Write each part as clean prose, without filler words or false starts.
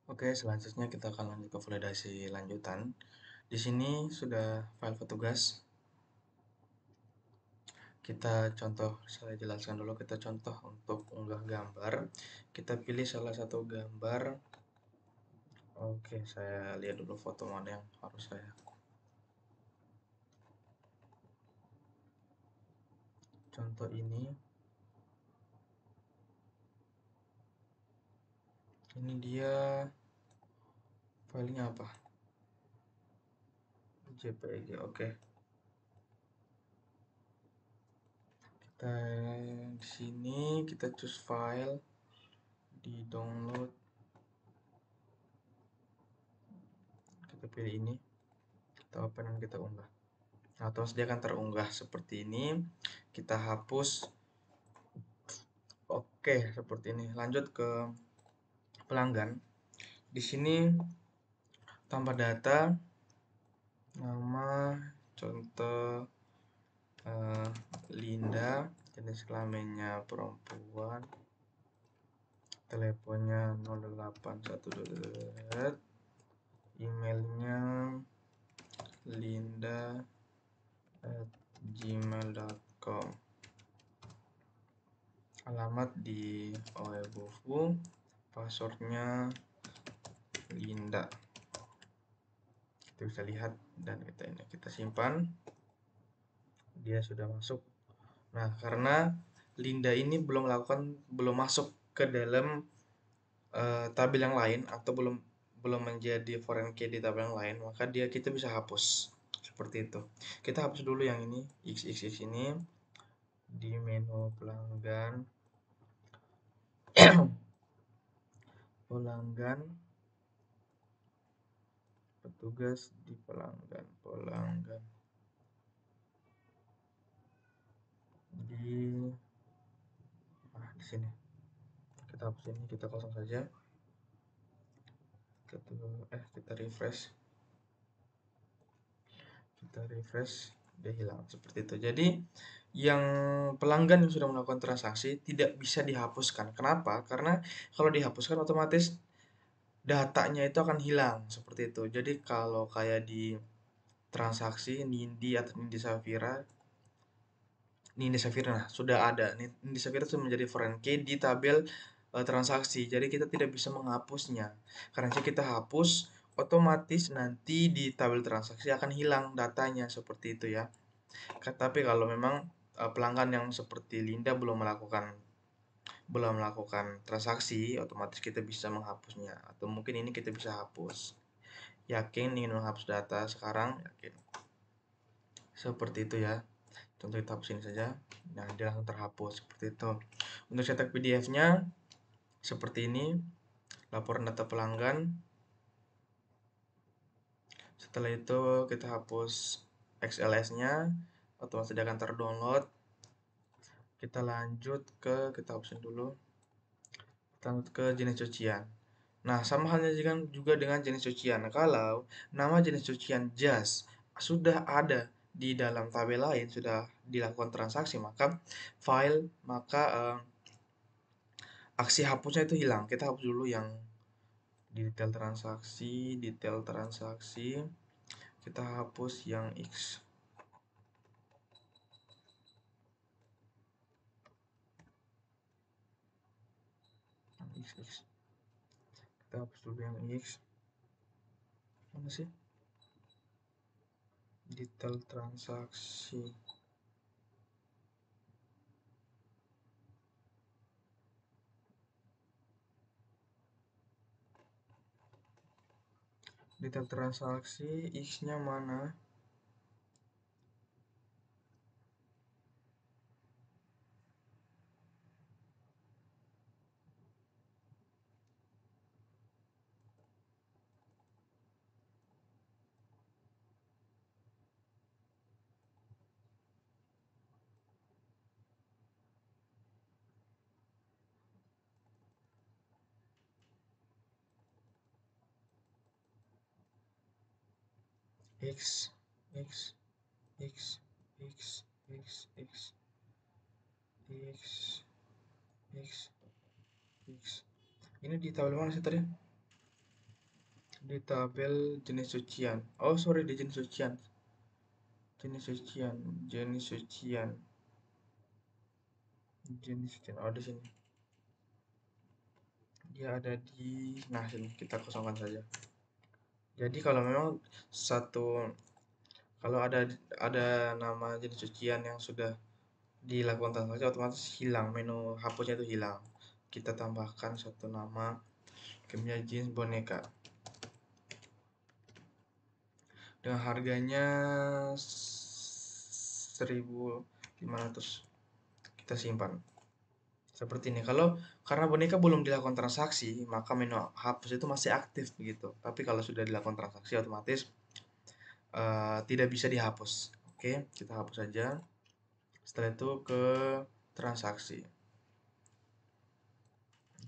Oke, selanjutnya kita akan lanjut ke validasi lanjutan. Di sini sudah file petugas. Kita contoh, saya jelaskan dulu, kita contoh untuk unggah gambar. Kita pilih salah satu gambar. Oke, saya lihat dulu foto mana yang harus saya. Contoh ini dia filenya apa? JPG. Oke. Kita di sini kita choose file, di download. Kita pilih ini, kita open dan kita unggah. Nah, terus dia akan terunggah seperti ini. Kita hapus. Oke, seperti ini. Lanjut ke pelanggan. Di sini tanpa data, nama, contoh Linda, jenis kelaminnya perempuan, teleponnya 0812, emailnya linda@gmail.com, alamat di Oebofu, passwordnya Linda. Kita bisa lihat dan kita simpan. Dia sudah masuk. Nah, karena Linda ini belum masuk ke dalam tabel yang lain, atau belum menjadi foreign key di tabel yang lain, maka kita bisa hapus seperti itu. Kita hapus dulu yang ini, xxx ini, di menu pelanggan. Pelanggan, petugas di pelanggan di sini. Kita hapus ini, kita kosong saja. Kita refresh, dia hilang seperti itu. Jadi yang pelanggan yang sudah melakukan transaksi tidak bisa dihapuskan. Kenapa? Karena kalau dihapuskan otomatis datanya itu akan hilang seperti itu. Jadi kalau kayak di transaksi Nindi atau Nindi Safira, nah, sudah ada. Nindi Safira sudah menjadi foreign key di tabel transaksi. Jadi kita tidak bisa menghapusnya. Karena jika kita hapus, otomatis nanti di tabel transaksi akan hilang datanya seperti itu ya. Tapi kalau memang pelanggan yang seperti Linda belum melakukan transaksi, otomatis kita bisa menghapusnya. Atau mungkin ini kita bisa hapus. Yakin ingin menghapus data sekarang? Yakin. Seperti itu ya. Contoh kita hapus ini saja. Nah, dia langsung terhapus seperti itu. Untuk cetak PDF-nya seperti ini. Laporan data pelanggan. Setelah itu kita hapus XLS-nya, otomatis dia akan terdownload. Kita hapusin dulu. Kita lanjut ke jenis cucian. Nah, sama halnya juga dengan jenis cucian. Kalau nama jenis cucian jas sudah ada di dalam tabel lain, sudah dilakukan transaksi, maka aksi hapusnya itu hilang. Kita hapus dulu yang detail transaksi. Kita hapus yang X. Kita hapus dulu yang X. Mana sih? Detail transaksi. Detail transaksi X-nya mana? X, X, X, X, X, X, X, X, X. Ini di tabel mana sih tadi? di tabel jenis sucian. Oh, sorry, di jenis sucian. Jenis sucian, jenis sucian, jenis sucian. Oh, di sini. Dia ada di, nah sini kita kosongkan saja. Jadi kalau memang kalau ada nama jenis cucian yang sudah dilakukan transaksi, otomatis hilang, menu hapusnya itu hilang. Kita tambahkan satu nama, gamenya jeans boneka dengan harganya 1.500. Kita simpan seperti ini. Karena boneka belum dilakukan transaksi, maka menu hapus itu masih aktif begitu. Tapi kalau sudah dilakukan transaksi, otomatis tidak bisa dihapus. Oke, kita hapus saja. Setelah itu ke transaksi.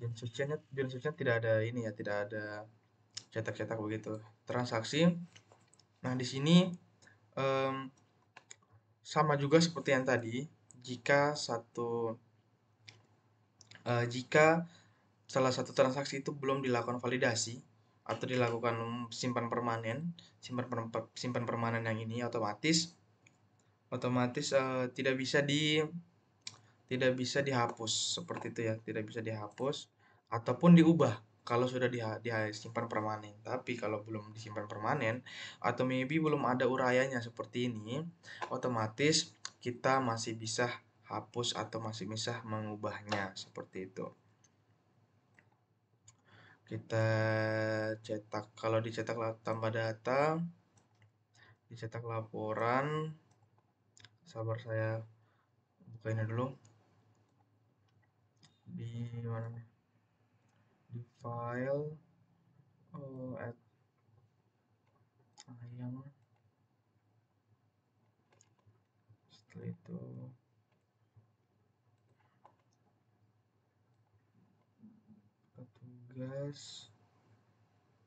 Jenis sucian tidak ada ini ya, tidak ada cetak-cetak begitu. Transaksi. Nah, di sini sama juga seperti yang tadi. Jika salah satu transaksi itu belum dilakukan validasi atau dilakukan simpan permanen yang ini otomatis tidak bisa dihapus seperti itu ya, tidak bisa dihapus ataupun diubah kalau sudah disimpan permanen. Tapi kalau belum disimpan permanen atau maybe belum ada urayanya seperti ini, otomatis kita masih bisa hapus atau masih bisa mengubahnya seperti itu. Kita cetak, kalau dicetak tambah data, dicetak laporan, sabar saya buka ini dulu. Di mana nih? Di file add ayam. Setelah itu petugas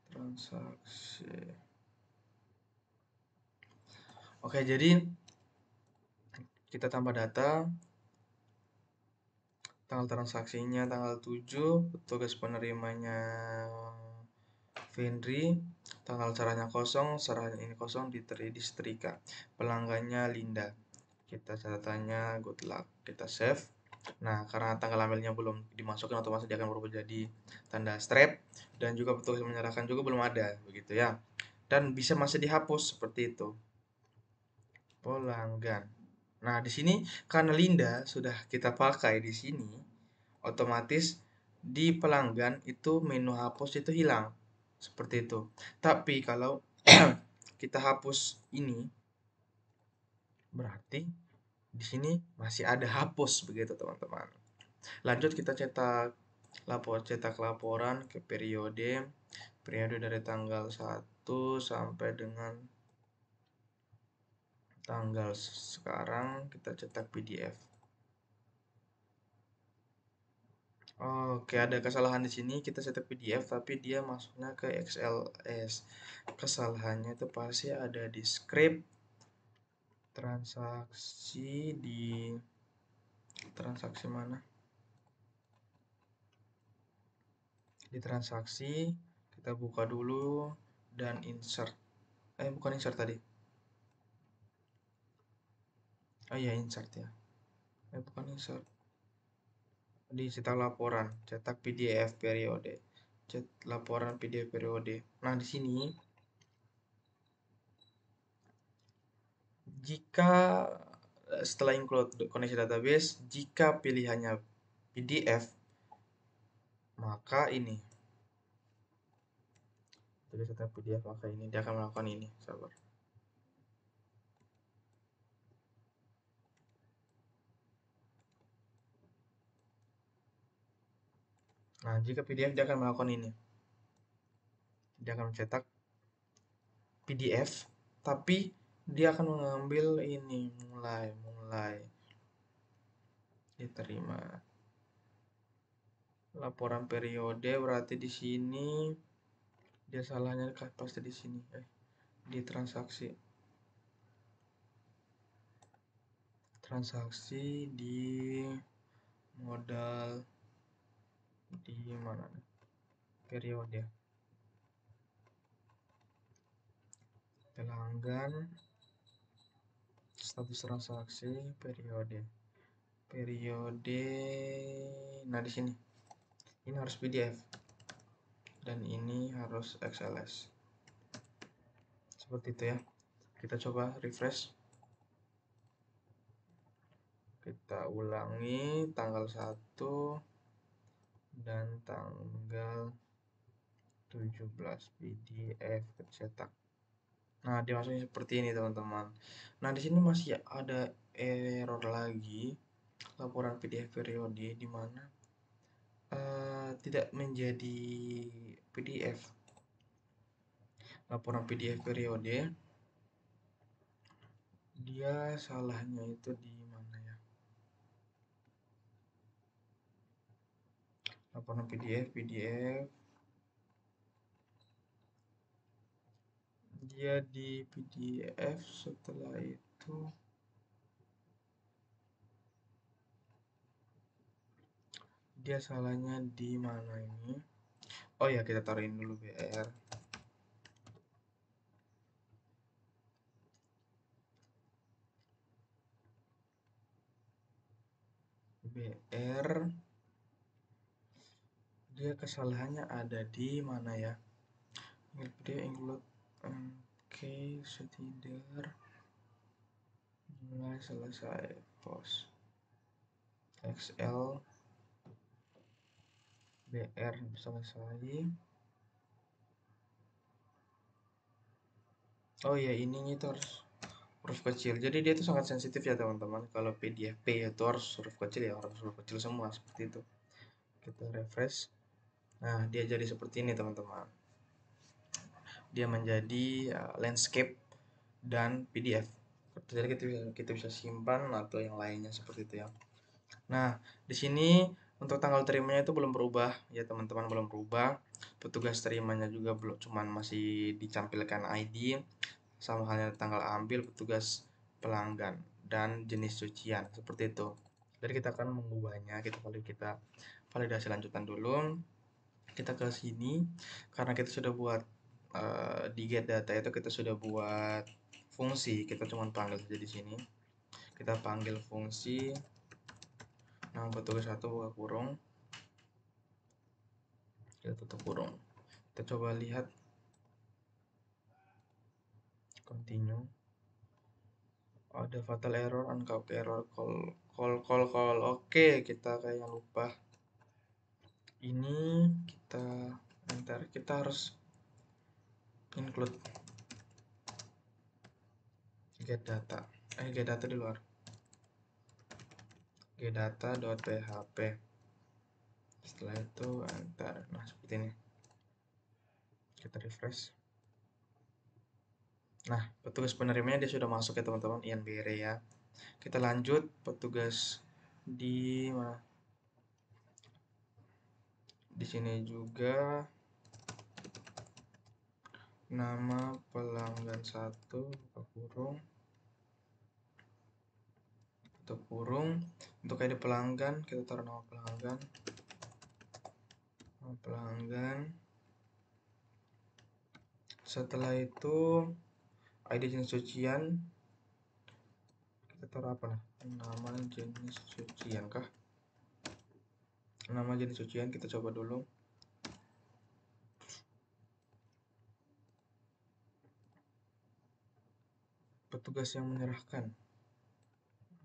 transaksi. Oke, jadi kita tambah data, tanggal transaksinya tanggal 7, petugas penerimanya Fendri, tanggal caranya kosong, serahan ini kosong, disetrika. Pelanggannya Linda. Kita catatannya good luck, kita save. Nah, karena tanggal ambilnya belum dimasukin, otomatis dia akan berubah jadi tanda strap, dan juga petugas menyerahkan juga belum ada, begitu ya. Dan bisa masih dihapus seperti itu. Pelanggan. Nah, di sini karena Linda sudah kita pakai di sini, otomatis di pelanggan itu menu hapus itu hilang. Seperti itu. Tapi kalau kita hapus ini, berarti di sini masih ada hapus begitu, teman-teman. Lanjut kita cetak laporan ke periode dari tanggal 1 sampai dengan tanggal sekarang, kita cetak PDF. Oke, ada kesalahan di sini. Kita cetak PDF tapi dia masuknya ke XLS. Kesalahannya itu pasti ada di script transaksi mana? Di transaksi kita buka dulu dan insert. Bukan insert tadi. Oh iya, insert ya. Bukan insert. Di cetak laporan, cetak PDF periode. Laporan PDF periode. Nah, di sini jika setelah include koneksi database, jika pilihannya PDF, maka ini. Jadi cetak PDF, maka ini dia akan melakukan ini. Sabar. Nah, jika PDF dia akan melakukan ini. Dia akan mencetak PDF, tapi dia akan mengambil ini mulai diterima. Laporan periode berarti di sini dia salahnya pasti di sini, di transaksi di modal di mana nih? Periode. pelanggan, status transaksi, periode. Nah di sini ini harus PDF dan ini harus XLS. Seperti itu ya. Kita coba refresh. Kita ulangi tanggal 1 dan tanggal 17 PDF cetak. Nah, dia maksudnya seperti ini teman-teman. Nah, di sini masih ada error lagi, laporan PDF periode di mana tidak menjadi PDF. Laporan PDF periode, dia salahnya itu di mana ya? Laporan PDF, dia di PDF, setelah itu dia salahnya di mana ini? Oh ya, kita taruhin dulu BR, dia kesalahannya ada di mana ya? Dia include setidak mulai selesai post XL BR selesai. Oh ya, ininya itu harus huruf kecil, jadi dia itu sangat sensitif ya teman-teman. Kalau PDF P itu harus huruf kecil ya, harus huruf kecil semua seperti itu. Kita refresh. Nah, dia jadi seperti ini teman-teman. Dia menjadi landscape dan PDF. Jadi kita bisa simpan atau yang lainnya seperti itu ya. Nah, di sini untuk tanggal terimanya itu belum berubah ya teman-teman, belum berubah. Petugas terimanya juga belum, cuman masih ditampilkan ID, sama halnya tanggal ambil, petugas pelanggan, dan jenis cucian seperti itu. Jadi kita akan mengubahnya, kita validasi lanjutan dulu. Kita ke sini karena kita sudah buat di get data itu kita sudah buat fungsi, kita cuma panggil saja di sini. Kita panggil fungsi nama petugas 1 buka kurung, kita tutup kurung. Kita coba lihat, continue. Ada fatal error, uncaught error, call. Oke, kita kayak lupa ini. Kita harus include get data di luar, get data.php. Setelah itu enter. Nah, seperti ini. Kita refresh. Nah, petugas penerimanya dia sudah masuk ya teman-teman, Ian Bere ya. Kita lanjut, petugas di mana? Di sini juga nama pelanggan 1 buka kurung, tutup kurung. Untuk ID pelanggan kita taruh nama pelanggan. Setelah itu ID jenis cucian kita taruh apa nah? Nama jenis cucian kah? Nama jenis cucian kita coba dulu. Petugas yang menyerahkan.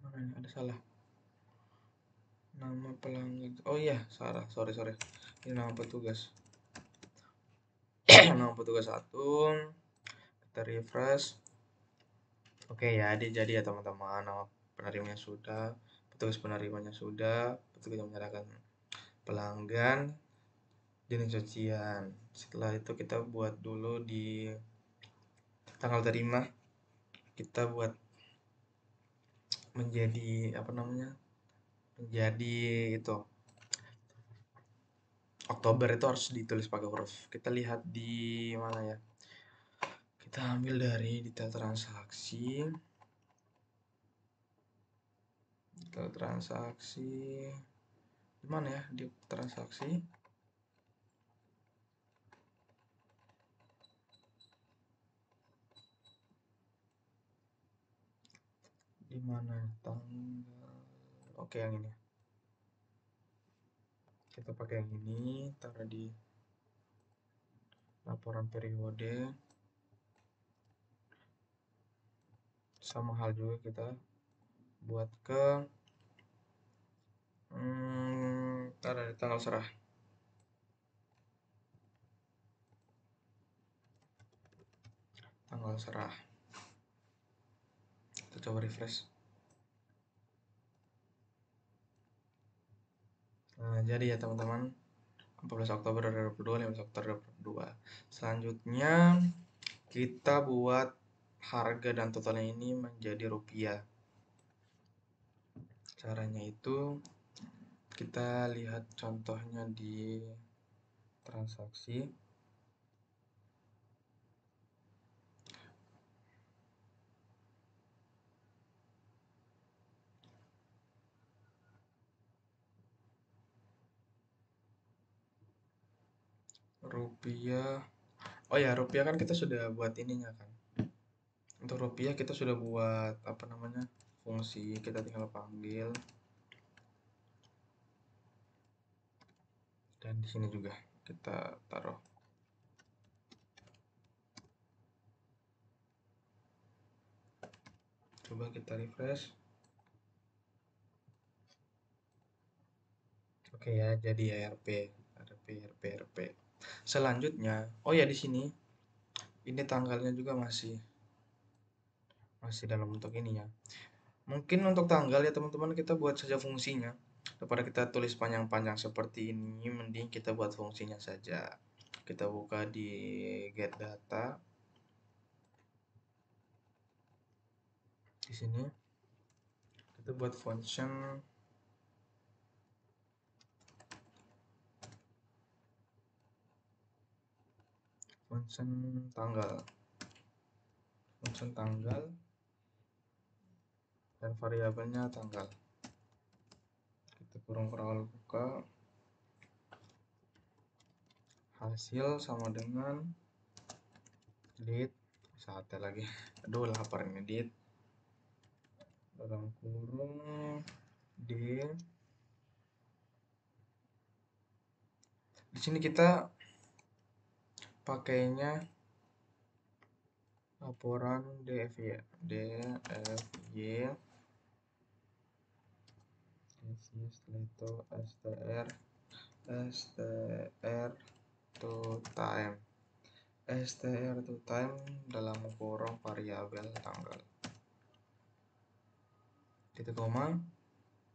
Mana ini? Ada salah. Nama pelanggan. Oh iya, salah. Sorry. Ini nama petugas. Nama petugas 1. Kita refresh. Oke ya, dia jadi ya teman-teman. Nama penerimanya sudah, petugas penerimanya sudah, petugas yang menyerahkan pelanggan, jenis cucian. Setelah itu kita buat dulu di tanggal terima, kita buat menjadi apa namanya, menjadi itu Oktober itu harus ditulis pakai huruf. Kita lihat di mana ya, kita ambil dari detail transaksi, di mana ya, di transaksi. Di mana tanggal? Oke, yang ini. Kita pakai yang ini, taruh di laporan periode. Sama hal juga kita buat ke taruh di tanggal serah. Tanggal serah. Kita coba refresh. Nah, jadi ya teman-teman, 14 Oktober 2022, 15 Oktober 2022. Selanjutnya kita buat harga dan totalnya ini menjadi rupiah. Caranya itu kita lihat contohnya di transaksi. Rupiah. Oh ya, rupiah kan kita sudah buat ininya kan. Untuk rupiah kita sudah buat apa namanya? Fungsi, kita tinggal panggil. Dan di sini juga kita taruh. Coba kita refresh. Oke ya, jadi ya RP. Selanjutnya, oh ya di sini ini tanggalnya juga masih dalam bentuk ini ya. Mungkin untuk tanggal ya teman-teman kita buat saja fungsinya. Daripada kita tulis panjang-panjang seperti ini, mending kita buat fungsinya saja. Kita buka di get data. Di sini kita buat function tanggal. Function tanggal dan variabelnya tanggal. Kita kurung buka hasil sama dengan date. Saatnya lagi. Aduh, lapar ini date. Dalam kurung d. Di sini kita pakainya laporan DFY. Setelah itu str to time. str to time dalam kurung variabel tanggal. Titik koma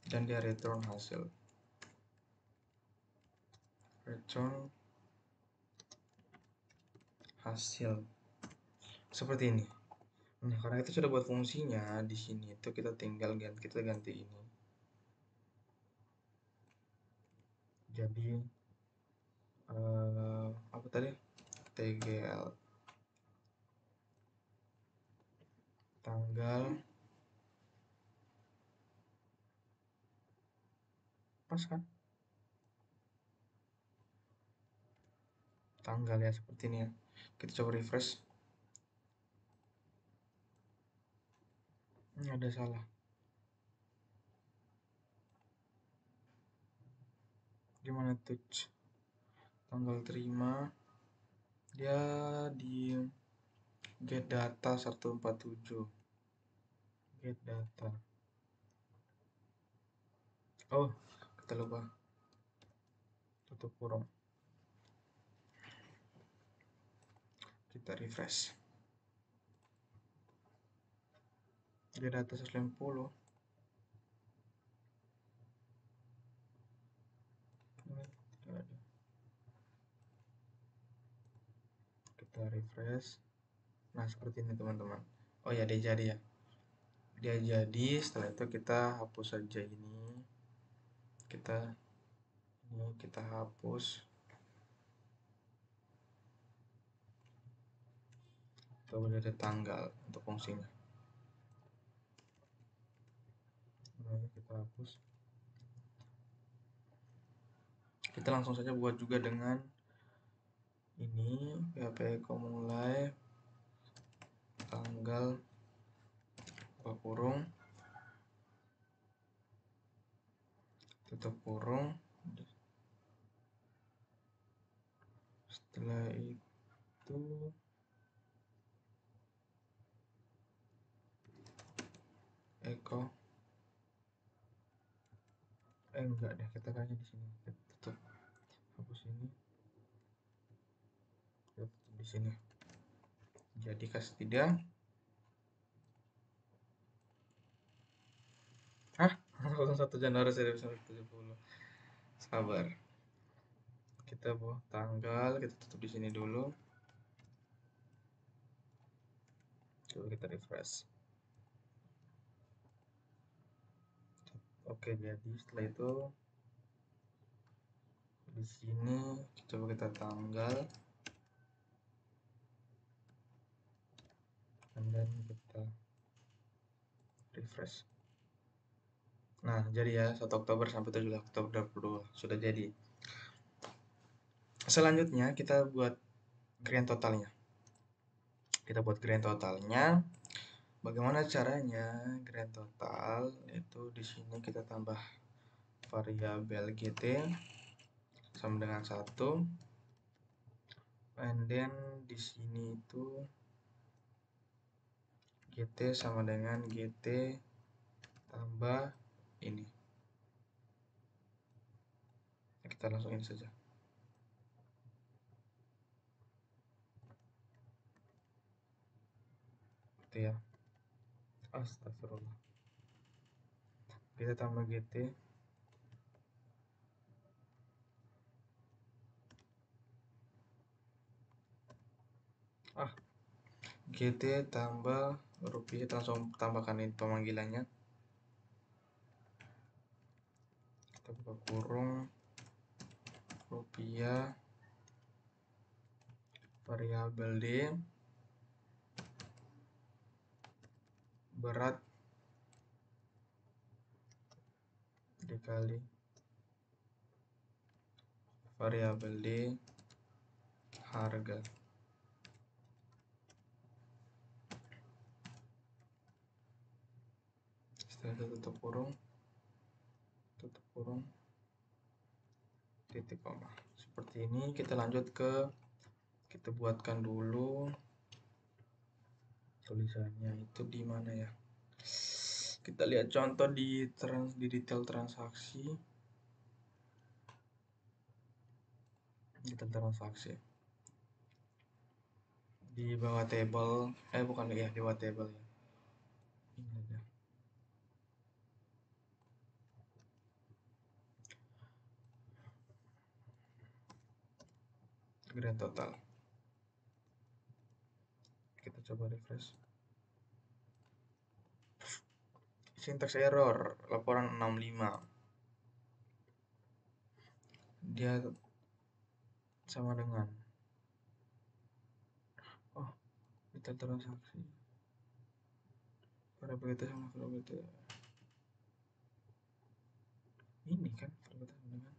dan dia return hasil. Seperti ini. Nah, karena kita sudah buat fungsinya di sini itu kita tinggal ganti ini. Jadi apa tadi? TGL tanggal pas kan? Tanggal ya seperti ini ya. Kita coba refresh. Ini ada salah. Gimana touch? Tanggal terima dia di get data 147. Get data. Oh, kita lupa tutup kurung. Kita refresh. Get data 150. Kita refresh. Nah, seperti ini teman-teman. Oh ya, dia jadi ya. Dia jadi, setelah itu kita hapus saja ini. Kita hapus. Kita boleh ada tanggal untuk fungsinya. Nah, kita hapus. Kita langsung saja buat juga dengan ini PHP mulai tanggal buka kurung tutup kurung. Setelah itu echo enggak deh, kita kayaknya di sini kita tutup, hapus ini, kita tutup di sini. Jadi kasih tidak. Hah? 1 Januari 1970. Sabar. Kita buat tanggal, kita tutup di sini dulu. Coba kita refresh. Oke, jadi setelah itu di sini coba kita tanggal, dan kita refresh. Nah, jadi ya 1 Oktober sampai 7 Oktober 2022 sudah jadi. Selanjutnya kita buat grand totalnya. Kita buat grand totalnya. Bagaimana caranya grand total? Itu di sini kita tambah variabel gt sama dengan 1. And then di sini itu gt sama dengan gt tambah ini. Kita langsung ini saja. Itu ya. Astagfirullah. Kita tambah gt gt tambah rupiah, langsung tambahkan ini pemanggilannya. Kita buka kurung rupiah variabel d berat dikali variabel d harga. Setelah itu tutup kurung, titik koma. Seperti ini. Kita lanjut ke, kita buatkan dulu tulisannya itu di mana ya. Kita lihat contoh di detail transaksi. Detail transaksi di bawah table, bukan ya, di bawah table ya. Ini aja. Grand total. Kita coba refresh. Syntax error, laporan 65. Dia sama dengan detail transaksi. Variabel itu sama variabel itu. Ini kan variabel sama dengan.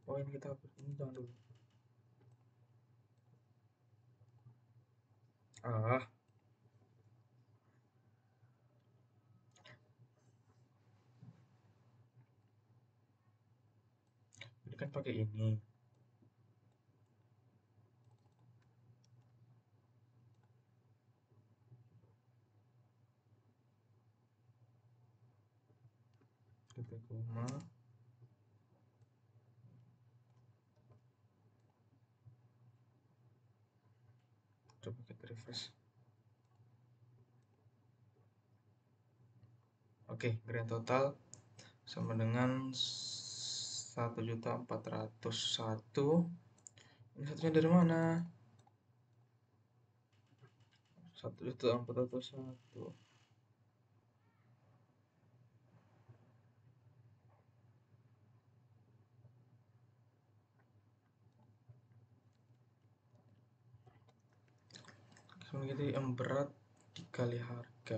Ini kita hapus, ini jangan dulu. Ini kan pakai ini. Titik koma. Coba kita refresh. Oke, grand total sama dengan 1.401. Ini satunya dari mana? 1.401. Jadi yang berat dikali harga.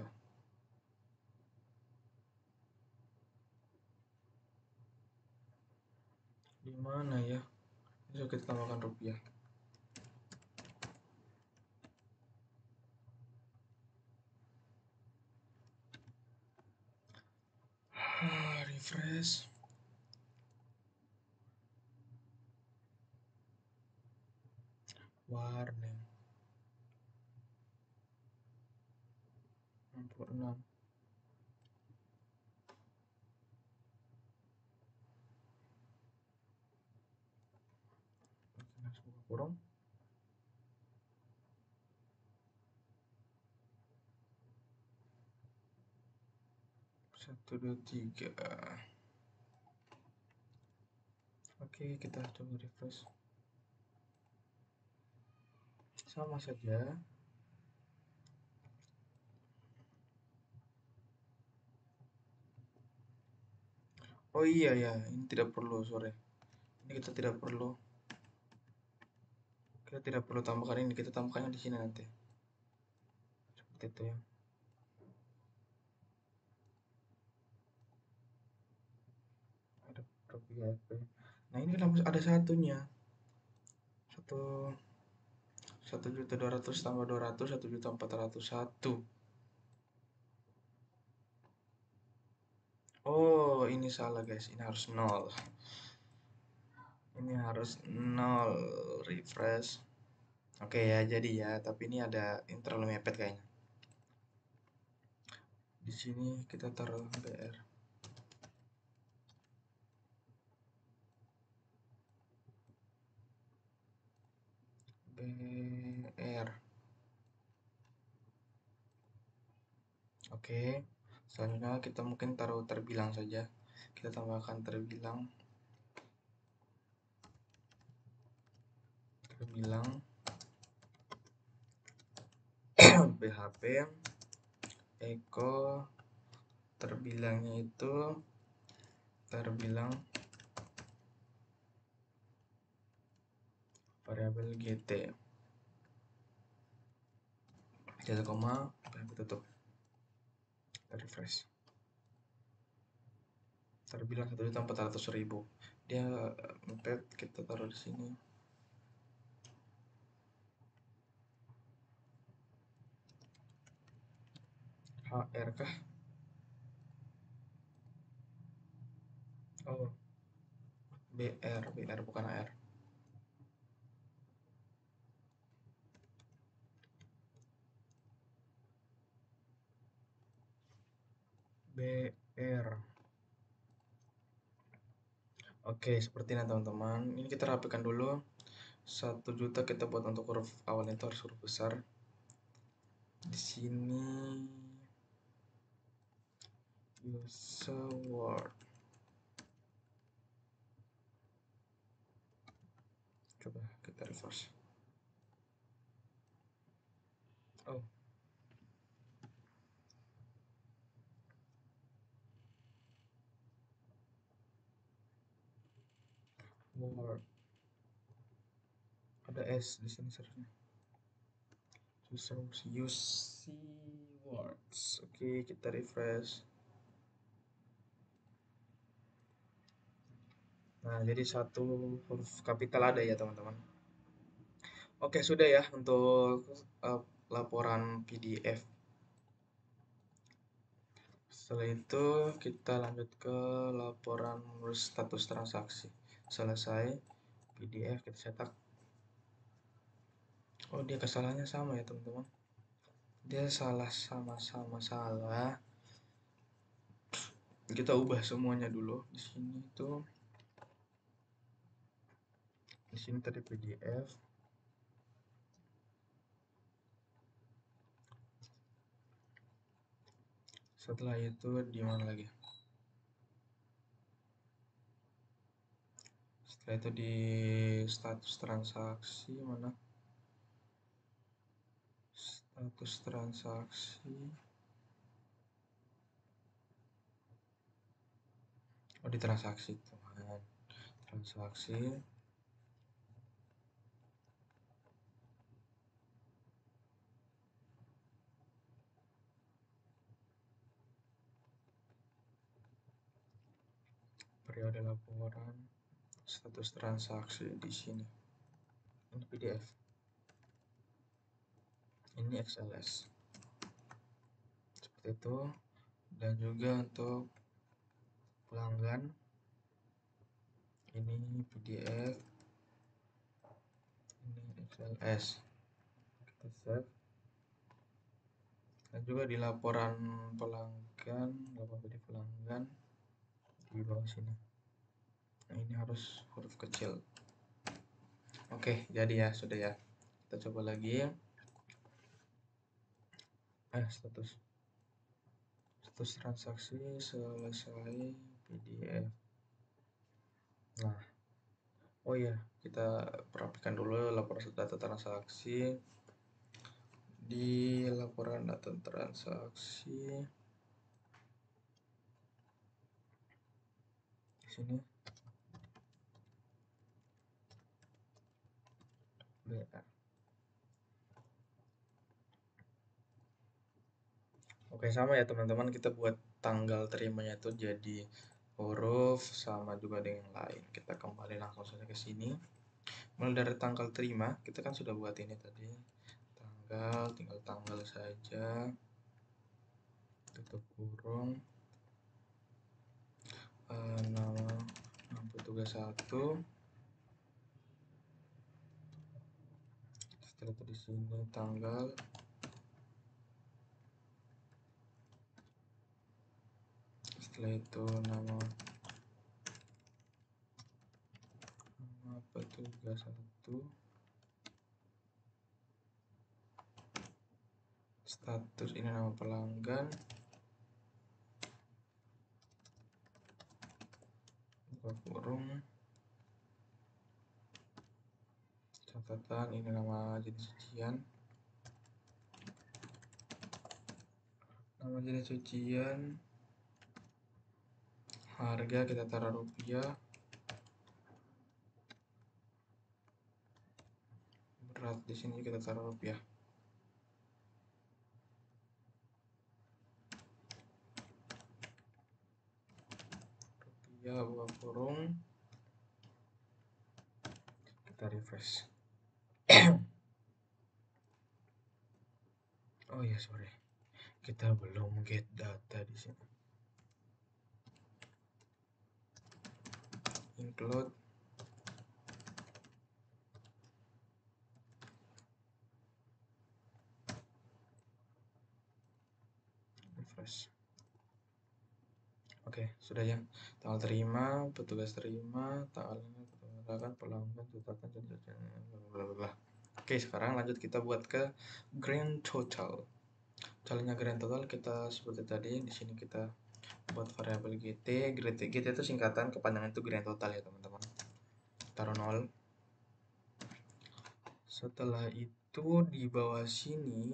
Di mana ya? Ini kita tambahkan rupiah. refresh. Warning 66. Langsung buka kurung. Satu, dua, tiga. Oke, kita coba refresh. Sama saja. Oh iya ya, ini tidak perlu, sorry. Ini kita tidak perlu. Kita tidak perlu tambahkan ini, kita tambahkannya di sini nanti. Seperti itu ya. Ada PHP. Nah ini kenapa ada satunya? 1.200.000 tambah 200, 1.401. Oh ini salah guys, ini harus 0. Ini harus 0. Refresh. Oke ya, jadi ya, tapi ini ada yang terlalu mepet kayaknya. Di sini kita taruh BR. BR. Oke. Selanjutnya kita mungkin taruh terbilang saja. Kita tambahkan terbilang. PHP Eko terbilangnya itu terbilang variabel GT. Tidak koma, PHP tutup. Kita refresh. Terbilang 1.400.000. Dia mepet, kita taruh di sini. HR kah? Oh, BR bukan AR. BR. Oke, seperti ini teman-teman. Ini kita rapikan dulu. 1 juta kita buat untuk huruf awalnya itu harus huruf besar. Di sini user word. Coba kita reverse. Oh. Word. Ada S di sini seharusnya. UC words. Oke, kita refresh. Nah, jadi satu huruf kapital ada ya, teman-teman. Oke, sudah ya untuk laporan PDF. Setelah itu kita lanjut ke laporan status transaksi. Selesai PDF kita cetak. Oh, dia kesalahannya sama ya, teman-teman. Dia sama-sama salah. Kita ubah semuanya dulu. Di sini tadi PDF. Setelah itu di mana lagi? Setelah itu di status transaksi mana? Status transaksi. Oh, di transaksi, teman. Transaksi. Periode laporan. Status transaksi di sini. Ini PDF. Ini XLS. Seperti itu. Dan juga untuk pelanggan, ini PDF, ini XLS. Kita save. Dan juga di laporan pelanggan, laporan PDF pelanggan di bawah sini. Nah, ini harus huruf kecil. Oke, jadi ya, sudah ya. Kita coba lagi. Status transaksi selesai PDF. Nah, oh iya, kita perhatikan dulu laporan data transaksi. Di laporan data transaksi di sini BR. Oke, sama ya teman-teman, kita buat tanggal terimanya itu jadi huruf sama juga dengan yang lain. Kita kembali langsung saja ke sini. Mulai dari tanggal terima, kita kan sudah buat ini tadi. Tanggal, tinggal tanggal saja. Tutup kurung. Nama petugas 1. Setelah itu di sini tanggal. Setelah itu nama petugas 1. Status ini nama pelanggan. Buka kurung. Catatan ini nama jenis cucian. Nama jenis cucian. Harga kita taruh rupiah. Berat di sini kita taruh rupiah. Rupiah buka kurung. Kita refresh. Oh ya, sorry. Kita belum get data di sini. Include refresh. Oke, sudah ya. Tanggal terima, petugas terima, tanggalnya petugas pelanggan, catatan bla bla bla. Oke, sekarang lanjut kita buat ke grand total. Caranya grand total kita seperti tadi. Di sini kita buat variabel GT. GT itu singkatan, kepanjangan itu grand total ya teman-teman. Taruh 0. Setelah itu di bawah sini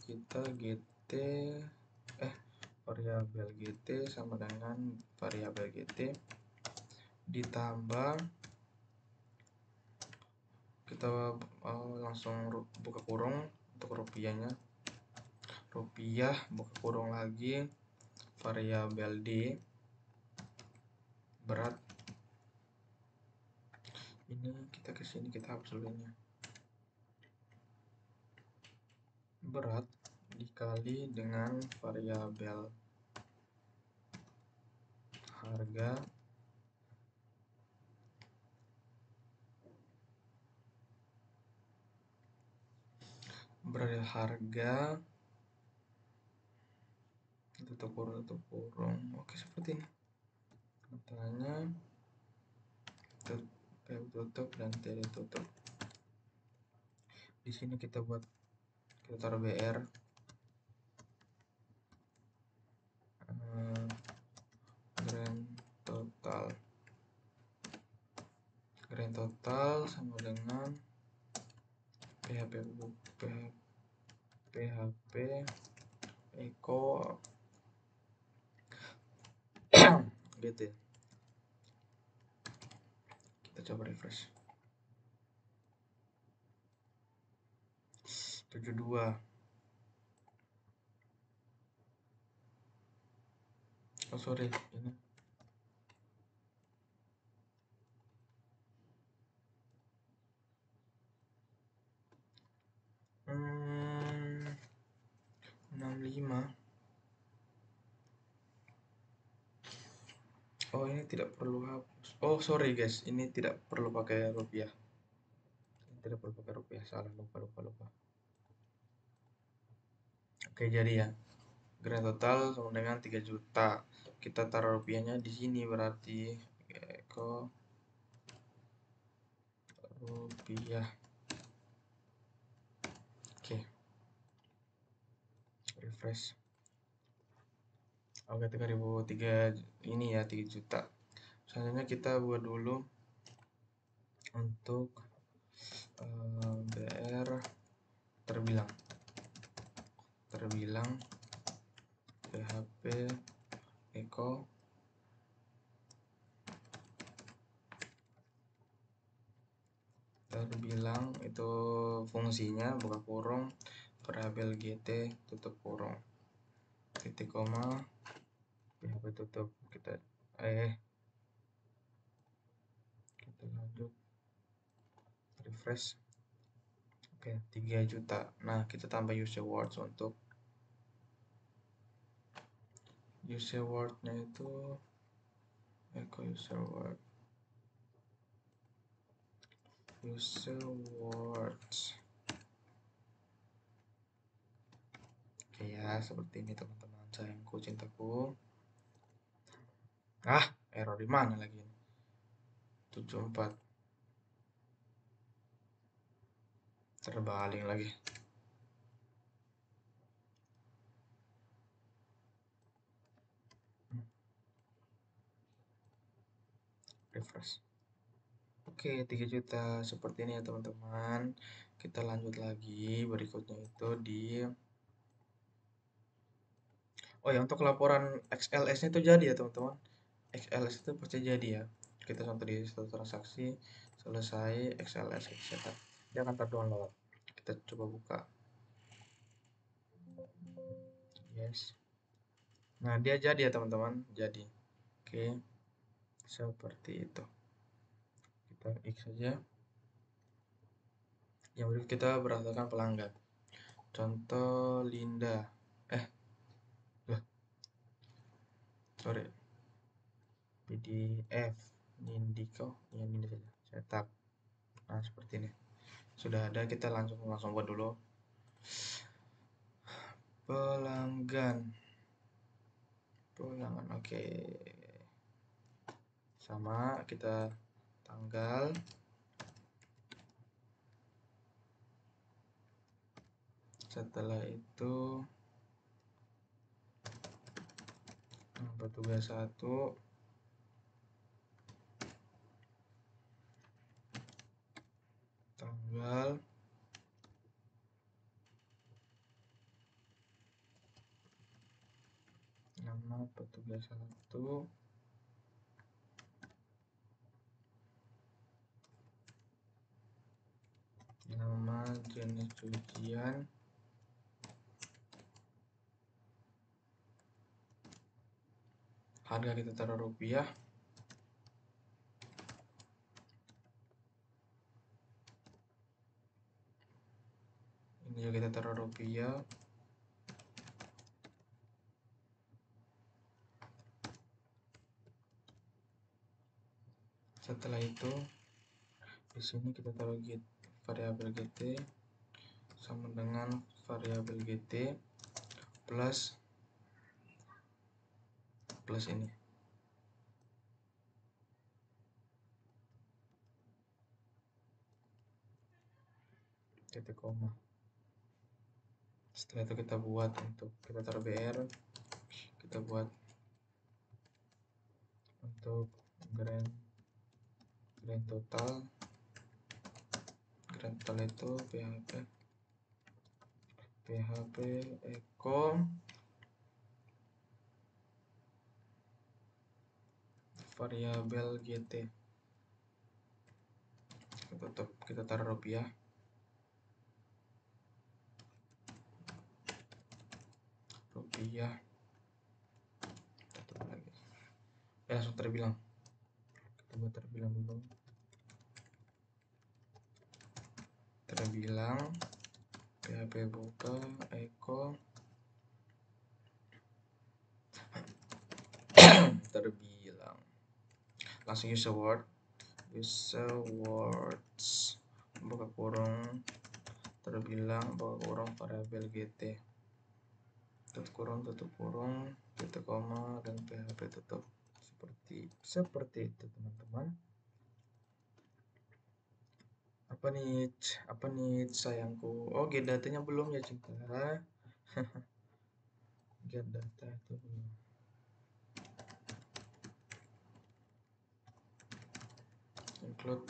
kita GT variabel GT sama dengan variabel GT ditambah, kita langsung buka kurung untuk rupiahnya, rupiah buka kurung lagi, variabel D berat, ini kita kesini kita hapus dulu ini, berat dikali dengan variabel harga tutup kurung. Oke, seperti ini katanya, tutup dan tidak tutup. Di sini kita taruh BR, grand total sama dengan PHP echo gitu. Kita coba refresh. 72. Oh sorry, ini hmm, 65. Oh, ini tidak perlu hapus. Oh, sorry guys, ini tidak perlu pakai rupiah. Ini tidak perlu pakai rupiah, salah, lupa. Oke, jadi ya, grand total sama dengan 3 juta. Kita taruh rupiahnya di sini berarti Eko rupiah. Oke, refresh. Oke, 3.003 ini ya, 3 juta. Selanjutnya kita buat dulu untuk BR terbilang PHP Eko terbilang, itu fungsinya buka kurung, variabel GT tutup kurung, titik koma, PHP tutup. Kita lanjut refresh. Oke, 3 juta. Nah, kita tambah user words untuk user word-nya itu Eko user words. Oke ya, seperti ini teman-teman sayangku, cintaku. Error di mana lagi? 74. Terbalik lagi. Refresh. Oke, 3 juta seperti ini ya teman-teman. Kita lanjut lagi, berikutnya itu di oh ya, untuk laporan XLS-nya itu jadi ya teman-teman. XLS itu pasti jadi ya. Kita contoh di satu transaksi selesai XLS cetak. Dia akan terdownload. Kita coba buka. Yes. Nah, dia jadi ya teman-teman, jadi. Oke. Seperti itu. Kita X saja. Yang berikut kita berdasarkan pelanggan. Contoh Linda. Sorry. PDF Nindiko, ya ini saja. Cetak. Nah, seperti ini. Sudah ada, kita langsung buat dulu. Pelanggan, oke. Sama, kita tanggal. Setelah itu petugas 1, tanggal, nama petugas 1, nama jenis cucian, harga kita taruh rupiah, ini juga kita taruh rupiah. Setelah itu di sini kita taruh variabel GT sama dengan variabel GT plus ini, titik koma. Setelah itu kita buat untuk kita taruh BR, kita buat untuk grand total itu PHP Eko variabel GT, kita taruh rupiah. Tutup lagi. Langsung terbilang. Kita buat terbilang dulu. Terbilang PHP buka Eko terbilang. langsung use words buka kurung terbilang buka kurung variabel gt tutup kurung titik koma dan php tutup, seperti itu teman-teman. Apa nih sayangku? Oh, get datanya belum ya cinta. Get data itu belum. Include.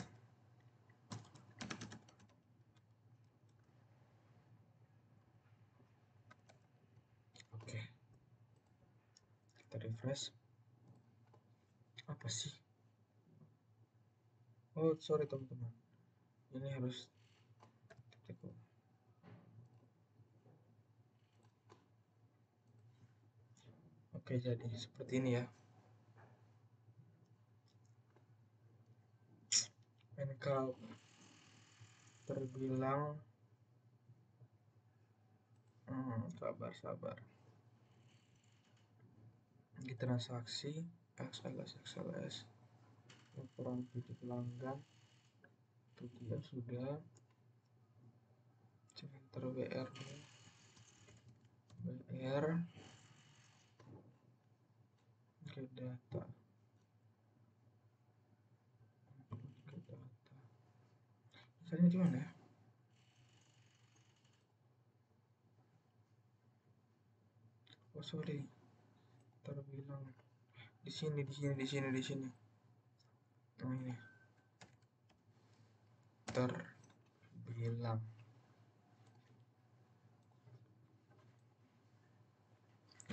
Oke. Kita refresh. Apa sih? Oh, sorry teman-teman. Ini harus titik. Oke, jadi seperti ini ya. Kalau terbilang sabar. Di transaksi XLS laporan titik pelanggan itu dia sudah center BR ke data misalnya di mana ya? Oh sorry, terbilang di sini. Oh ini terbilang.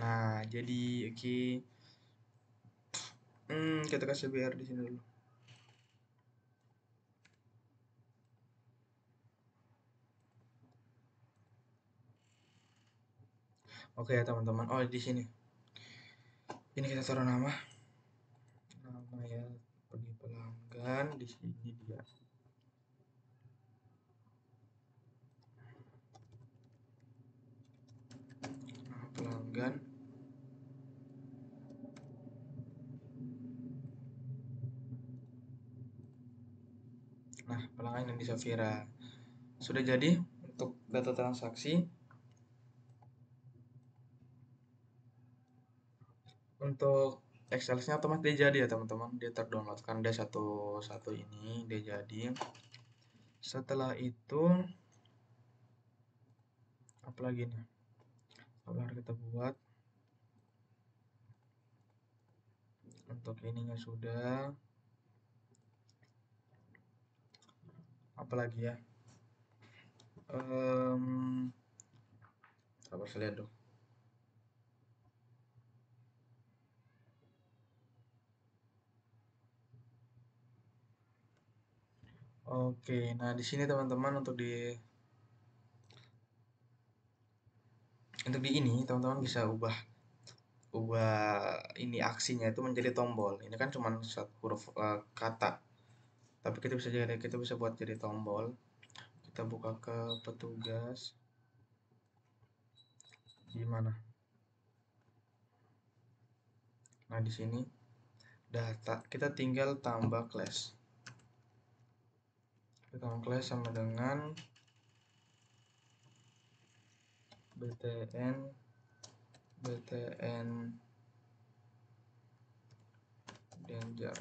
Nah jadi oke. Kita kasih BR di sini dulu. Oke ya teman-teman. Oh di sini. Ini kita taruh nama ya pergi pelanggan di sini dia. Nah, pelanggan. Nah, pelanggan yang di Safira. Sudah jadi untuk data transaksi. Untuk Excel-nya otomatis dia jadi ya teman-teman, dia terdownload kan dia satu ini dia jadi. Setelah itu apa lagi nih? Apa harus kita buat? Untuk ininya sudah. Apalagi ya? Sabar saya lihat dong. Oke, nah di sini teman-teman untuk di ini teman-teman bisa ubah ini aksinya itu menjadi tombol. Ini kan cuma satu huruf kata, tapi kita bisa buat jadi tombol. Kita buka ke petugas. Gimana? Nah di sini data kita tinggal tambah class. Kita tambah class sama dengan btn danger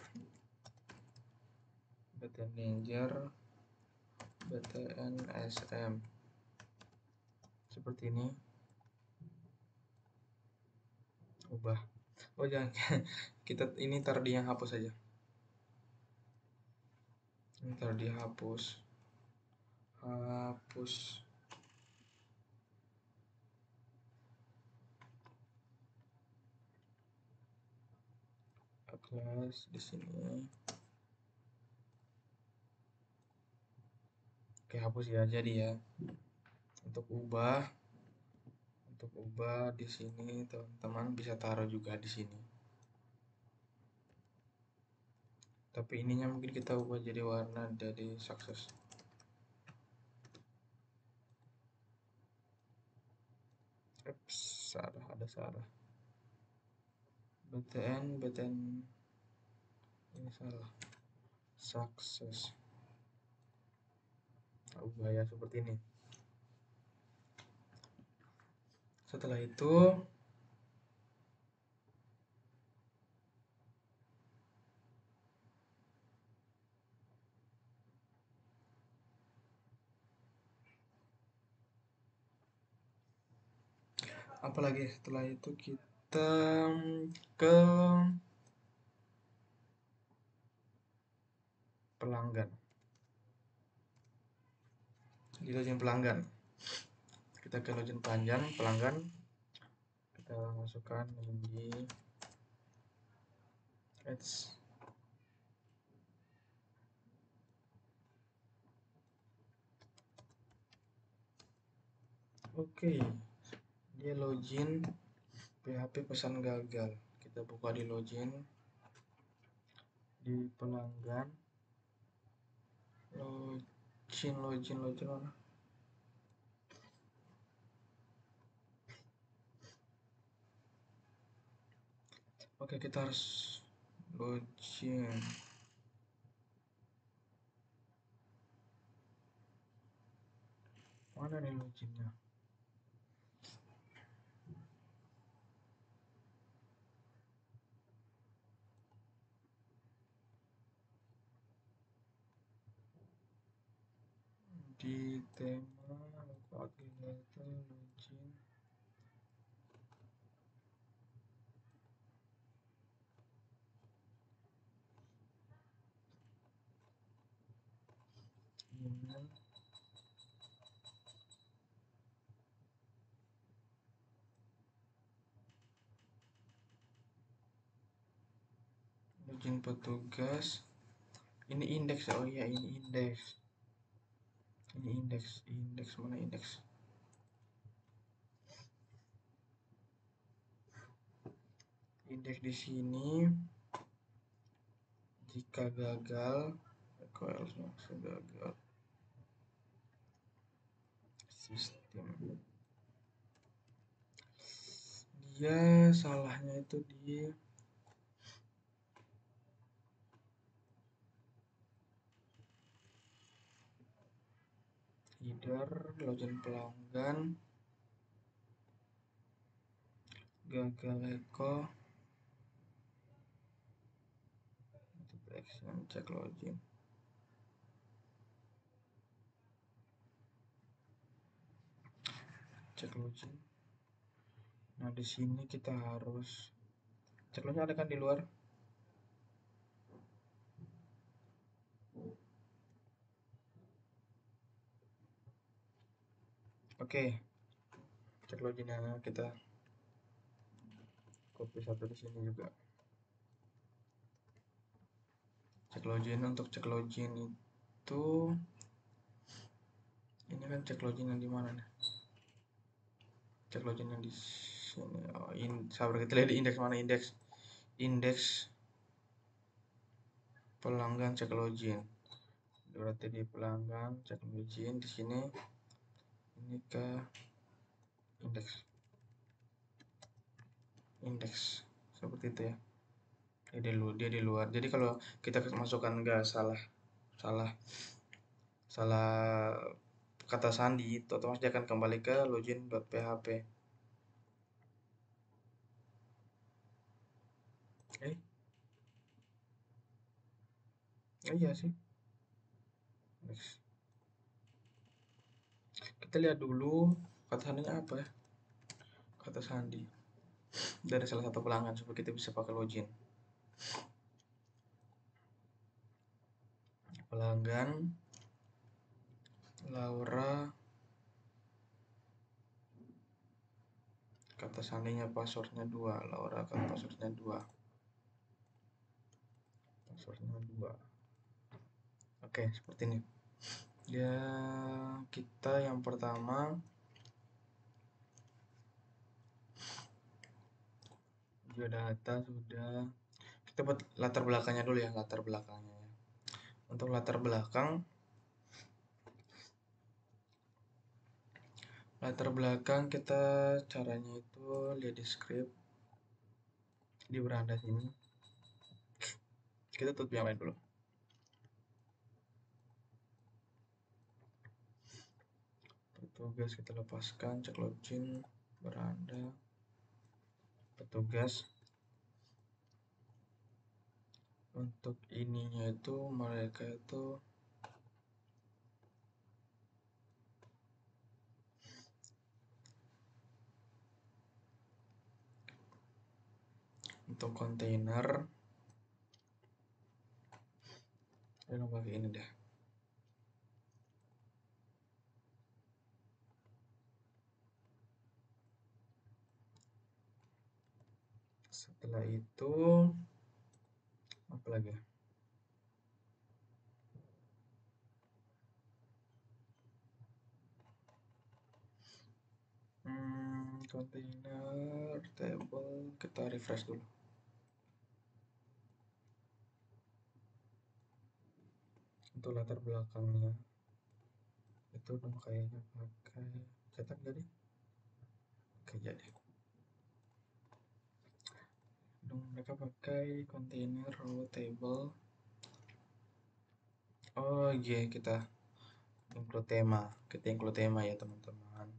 btn sm seperti ini. Ubah. Oh jangan, kita ini taruh di yang hapus saja. Ini taruh di hapus kelas di sini. Oke, hapus ya. Jadi ya untuk ubah di sini teman-teman bisa taruh juga di sini. Tapi ininya mungkin kita ubah jadi warna dari sukses. Salah. btn ini salah, sukses. Ubah ya seperti ini. Setelah itu apalagi, setelah itu kita ke pelanggan, di login pelanggan kita ke login pelanggan, kita masukkan di ads. Oke, dia login PHP pesan gagal. Kita buka di login, di pelanggan, login mana? Oke, kita harus login. Mana nih loginnya? Di tema calculator login. Email. Login petugas. Ini indeks. Oh iya, ini indeks. Ini indeks mana indeks? Indeks di sini. Jika gagal, else-nya gagal. Sistem. Dia salahnya itu di header, login pelanggan, gagal echo, action, cek login. Cek login. Nah, di sini kita harus cek login, ada kan di luar? Oke. Cek loginnya kita copy satu di sini juga. Cek login, untuk cek login itu ini kan cek login yang di mana nih? Cek login yang di sini. Oh, sabar, kita lihat di indeks mana, indeks pelanggan cek login. Berarti di pelanggan cek login di sini, ini ke indeks seperti itu ya. Dia di luar. Jadi kalau kita masukkan enggak salah kata sandi, itu otomatis dia akan kembali ke login.php. Iya sih. Next. Kita lihat dulu kata sandinya apa ya. Kata sandi dari salah satu pelanggan supaya kita bisa pakai login. Pelanggan Laura, kata sandinya passwordnya 2. Laura kan passwordnya 2. Oke, seperti ini ya. Kita yang pertama data sudah. Kita buat latar belakangnya dulu ya. Untuk latar belakang kita caranya itu lihat di script di beranda sini. Kita tutup yang lain dulu. Petugas kita lepaskan, cek login, beranda, petugas. Untuk ininya itu mereka itu untuk kontainer saya pakai ini deh. Setelah itu apa lagi? Container table kita refresh dulu. Untuk latar belakangnya itu dong kayaknya pakai cetak jadi. Oke jadi. Dong mereka pakai container row table. Oh iya kita include tema. Kita include tema ya teman-teman.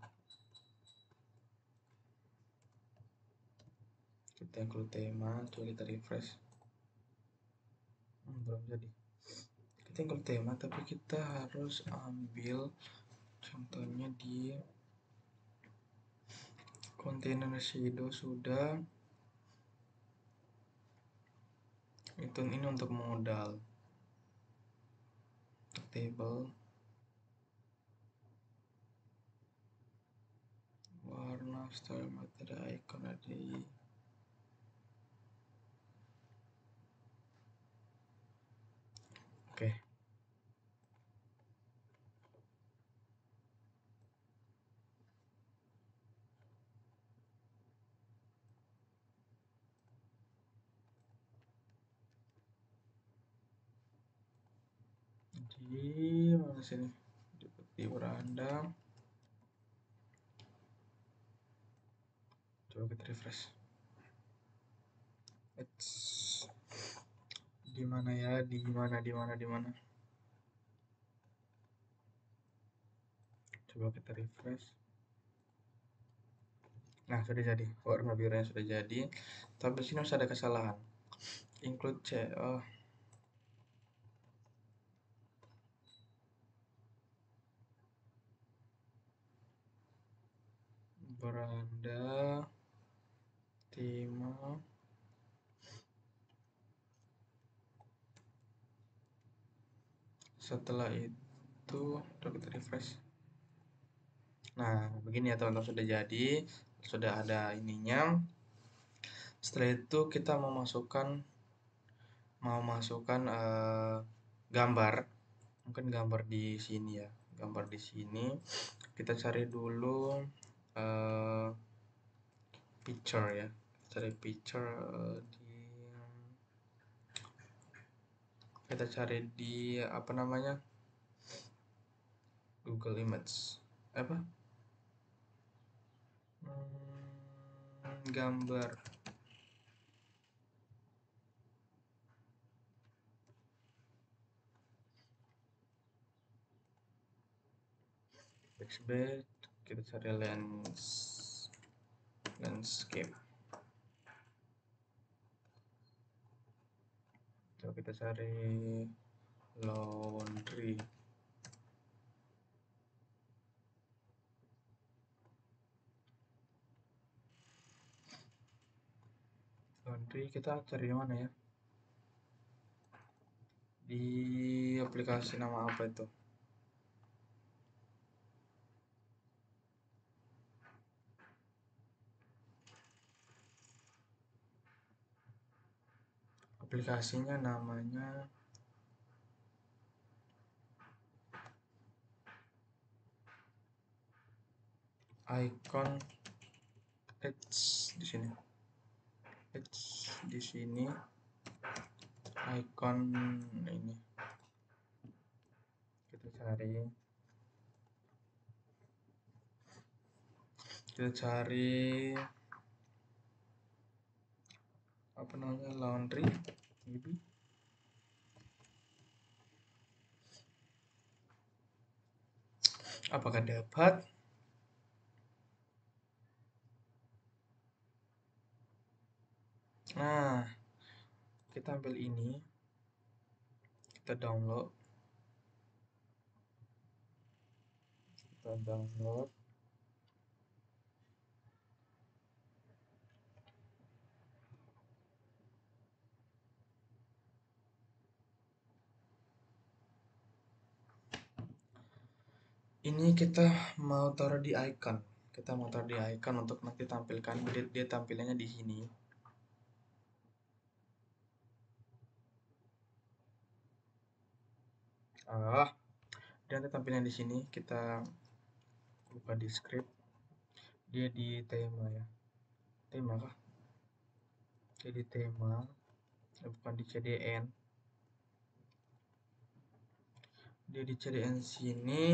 Kita include tema, coba kita refresh. Belum jadi. Kita include tema tapi kita harus ambil contohnya di kontainer shadow sudah. Itu ini untuk modal. Table. Warna style materi icon ada di oke. Di mana sini di beranda, coba kita refresh. Di mana ya, di mana, coba kita refresh. Nah sudah jadi, warna birunya sudah jadi, tapi sini harus ada kesalahan. Include C, beranda tema setelah itu coba kita refresh. Nah begini ya teman-teman, sudah jadi, sudah ada ininya. Setelah itu kita mau masukkan gambar, mungkin gambar di sini ya, gambar di sini. Kita cari dulu picture ya, cari picture kita cari di apa namanya, Google Image apa, gambar XBed, kita cari landscape, coba kita cari laundry, kita cari di mana ya, di aplikasi nama apa itu, aplikasinya namanya icon di sini, di sini icon ini, kita cari apa namanya, laundry maybe. Apakah dapat? Nah, kita ambil ini, kita download. Ini kita mau taruh di icon. Kita mau taruh di icon untuk nanti tampilkan. Dia tampilannya di sini. Dia nanti tampilnya di sini. Kita buka di script. Dia di tema ya. Tema kah? Dia di tema. Bukan di CDN. Dia di CDN sini.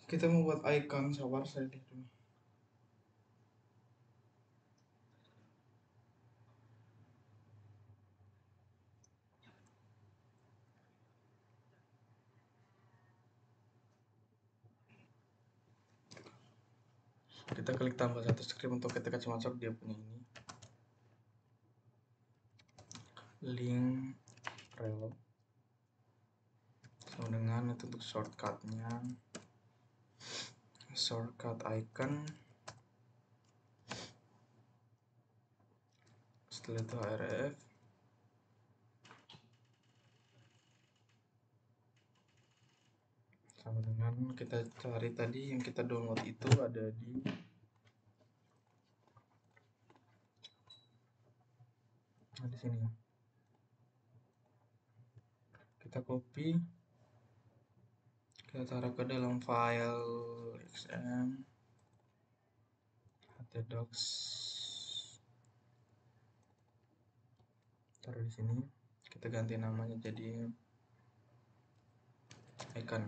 Kita mau buat icon, sabar saya lihat dulu. Kita klik tambah satu script untuk kita kasih masuk dia punya ini. Link rel sama dengan itu untuk shortcutnya. Shortcut icon. Setelah itu href. Sama dengan kita cari tadi yang kita download itu ada di sini. Kita copy, kita taruh ke dalam file xm htdocs, taruh di sini. Kita ganti namanya jadi icon.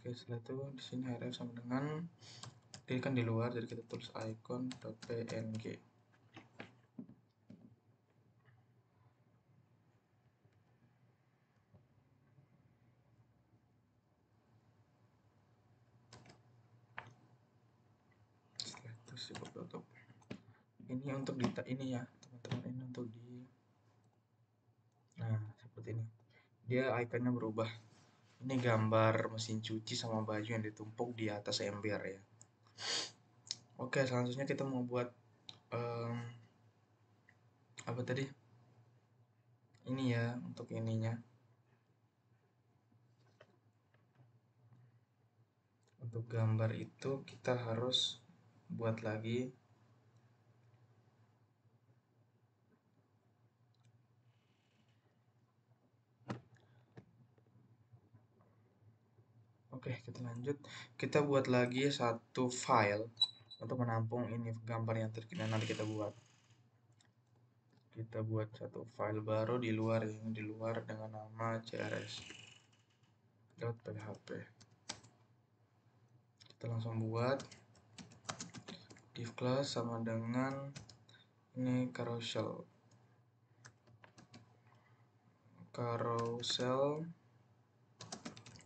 Oke, setelah itu di sini href sama dengan ini kan di luar, jadi kita tulis icon.png. Setelah itu cukup tutup. Ini untuk ini ya teman-teman, ini untuk di nah seperti ini. Dia ikonnya berubah. Ini gambar mesin cuci sama baju yang ditumpuk di atas ember ya. Oke, selanjutnya kita mau buat apa tadi? Ini ya, untuk ininya. Untuk gambar itu kita harus buat lagi Oke, kita lanjut. Kita buat lagi satu file untuk menampung ini gambar yang nanti kita buat. kita buat satu file baru di luar dengan nama crs.php. Kita langsung buat div class sama dengan ini carousel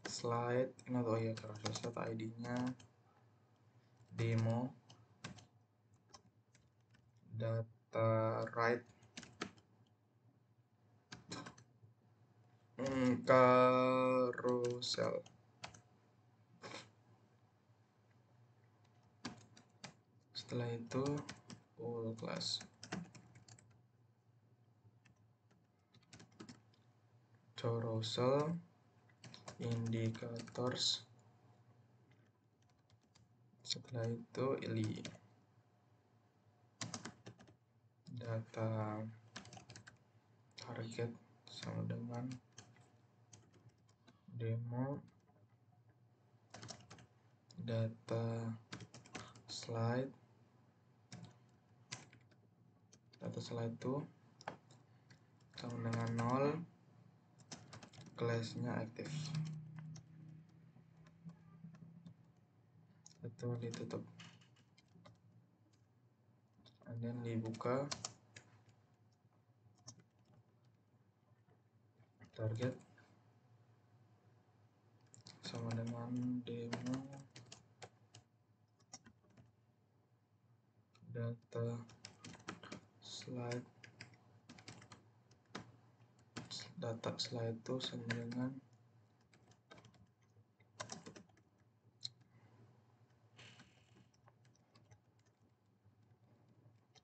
slide ini atau ya carousel slide id-nya demo data write carousel. Setelah itu full class carousel indicators. Setelah itu ili data target sama dengan demo data slide itu sama dengan 0, class-nya aktif. Itu ditutup dan dibuka target sama dengan demo data slide itu sama dengan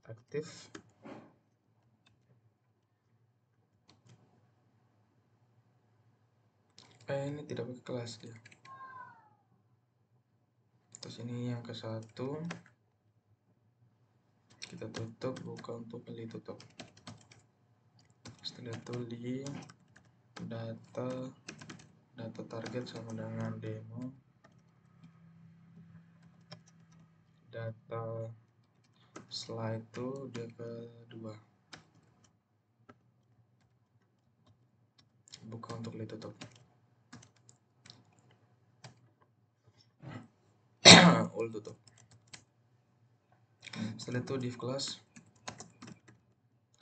aktif. Ini tidak pakai kelas dia. Terus ini yang ke satu kita tutup, buka untuk beli tutup. Setelah itu di data target sama dengan demo data slide itu dia kedua, buka untuk ditutup. All tutup. Setelah itu div class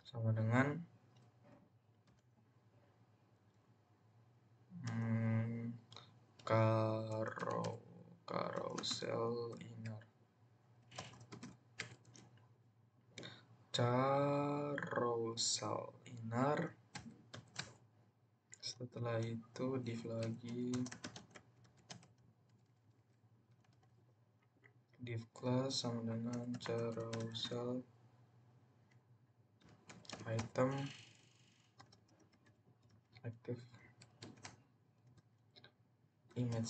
sama dengan carousel inner. Setelah itu div lagi div class sama dengan carousel item aktif. Image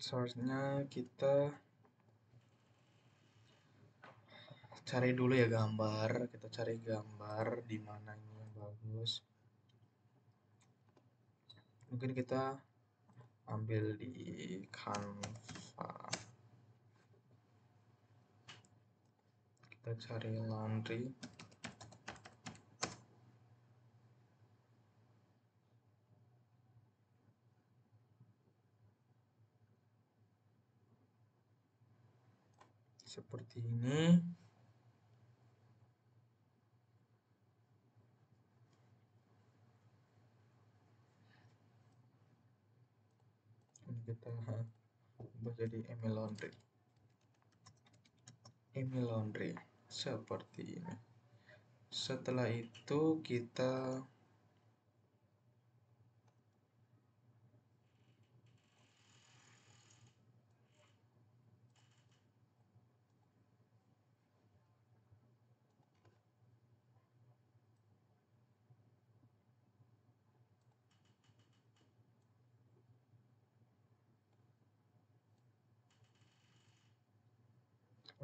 source-nya kita cari dulu ya gambar. Kita cari gambar di mana ini yang bagus. Mungkin kita ambil di Canva. Kita cari laundry. Seperti ini. Ini kita ubah jadi email laundry seperti ini. Setelah itu kita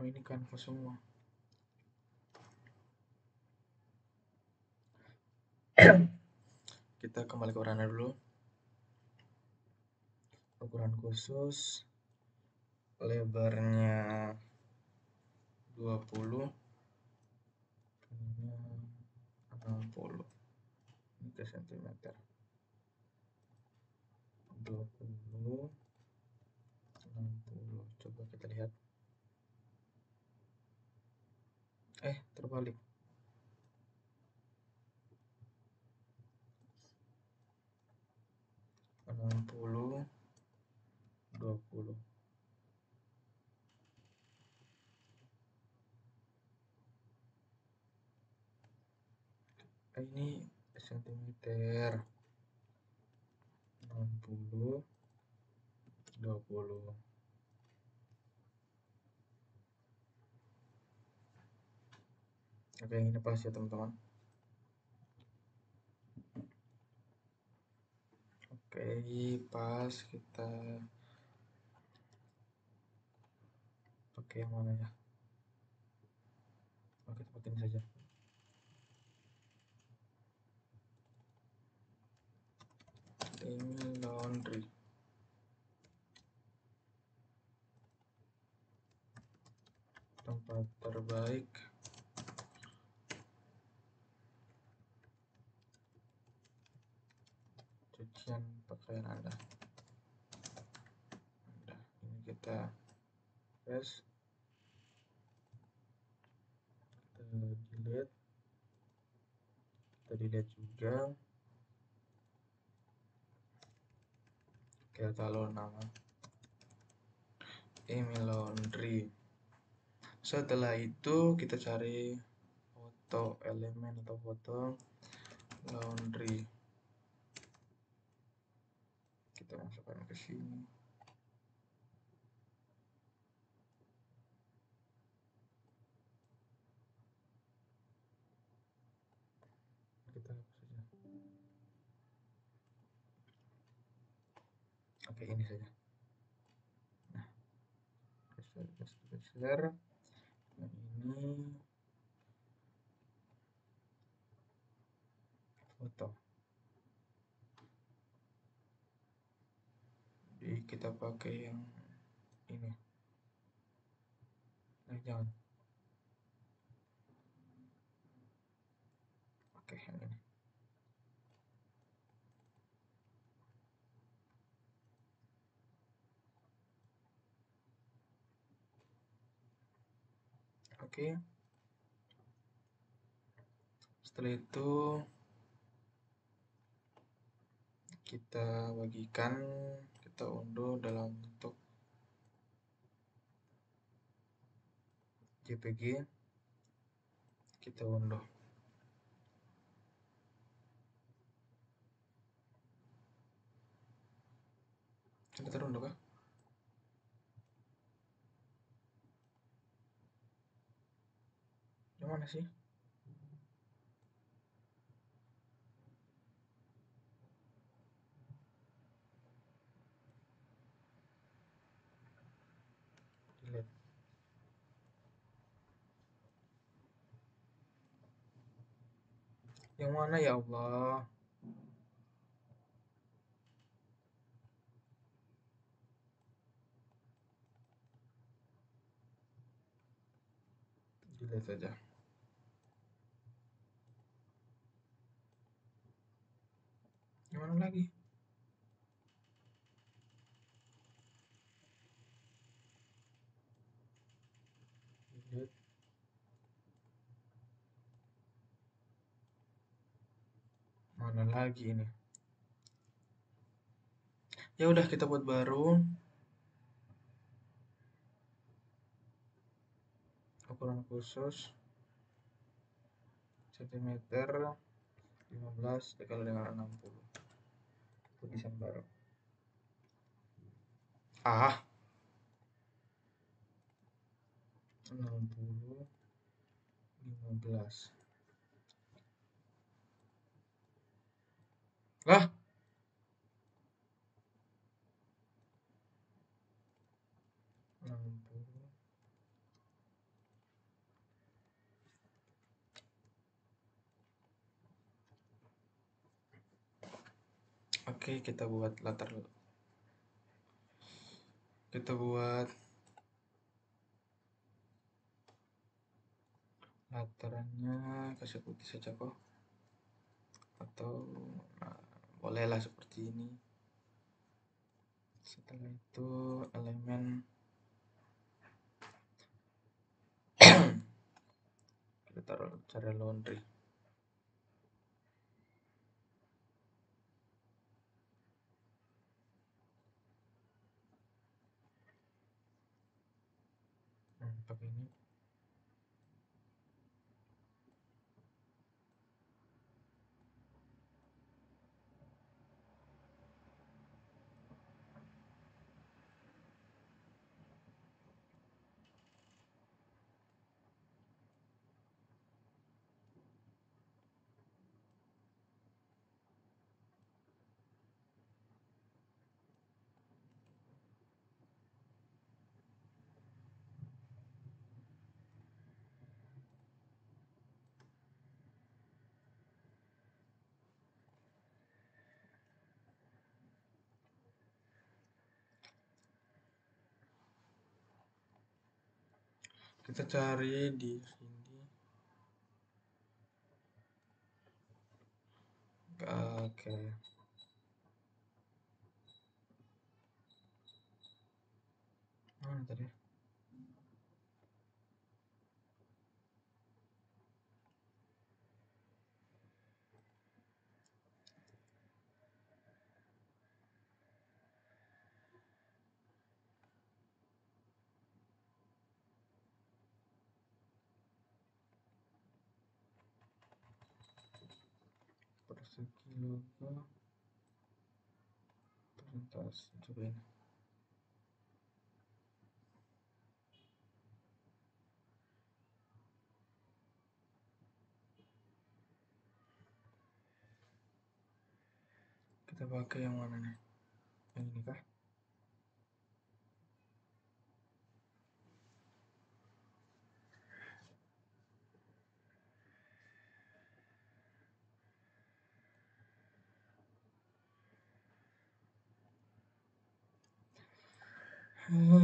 ini Canva semua. Kita kembali ke Runner dulu. Ukuran khusus lebarnya 20, ininya 60. Ini ke sentimeter. 20, 60. Coba kita lihat. Terbalik. Enam puluh, 20. Ini sentimeter. 60, 20. Oke, ini pas ya teman-teman. Oke, pas. Kita pakai yang mana ya? Oke, pakai ini saja. Ini laundry. Tempat terbaik cucian pakaian Anda. Nah, ini kita press, kita delete juga. Kita taruh nama email laundry. Setelah itu kita cari foto elemen atau foto laundry. Kita masukkan ke sini. Kita hapus saja. Oke, ini saja. Nah, geser. Yang ini foto. Jadi kita pakai yang ini. Jangan. Oke, yang ini. Oke. Setelah itu kita bagikan, kita unduh dalam bentuk JPG. Kita unduh. Kita terunduh kah? Yang mana sih? Delete. Yang mana ya Allah? Delete saja. Yang mana lagi? Delete. Mana lagi ini? Ya udah, kita buat baru. Ukuran khusus sentimeter 15 dikali dengan 60. Tulisan baru. 60, 15. Lah, oke, kita buat latar. Kita buat letterannya kasih putih saja kok, atau nah, bolehlah seperti ini. Setelah itu elemen kita taruh cara laundry. Pakai ini. Kita cari di sini. Oke. Mana tadi? Persegi logo presentasi, coba ini. Kita pakai yang mana nih? Yang ini kah?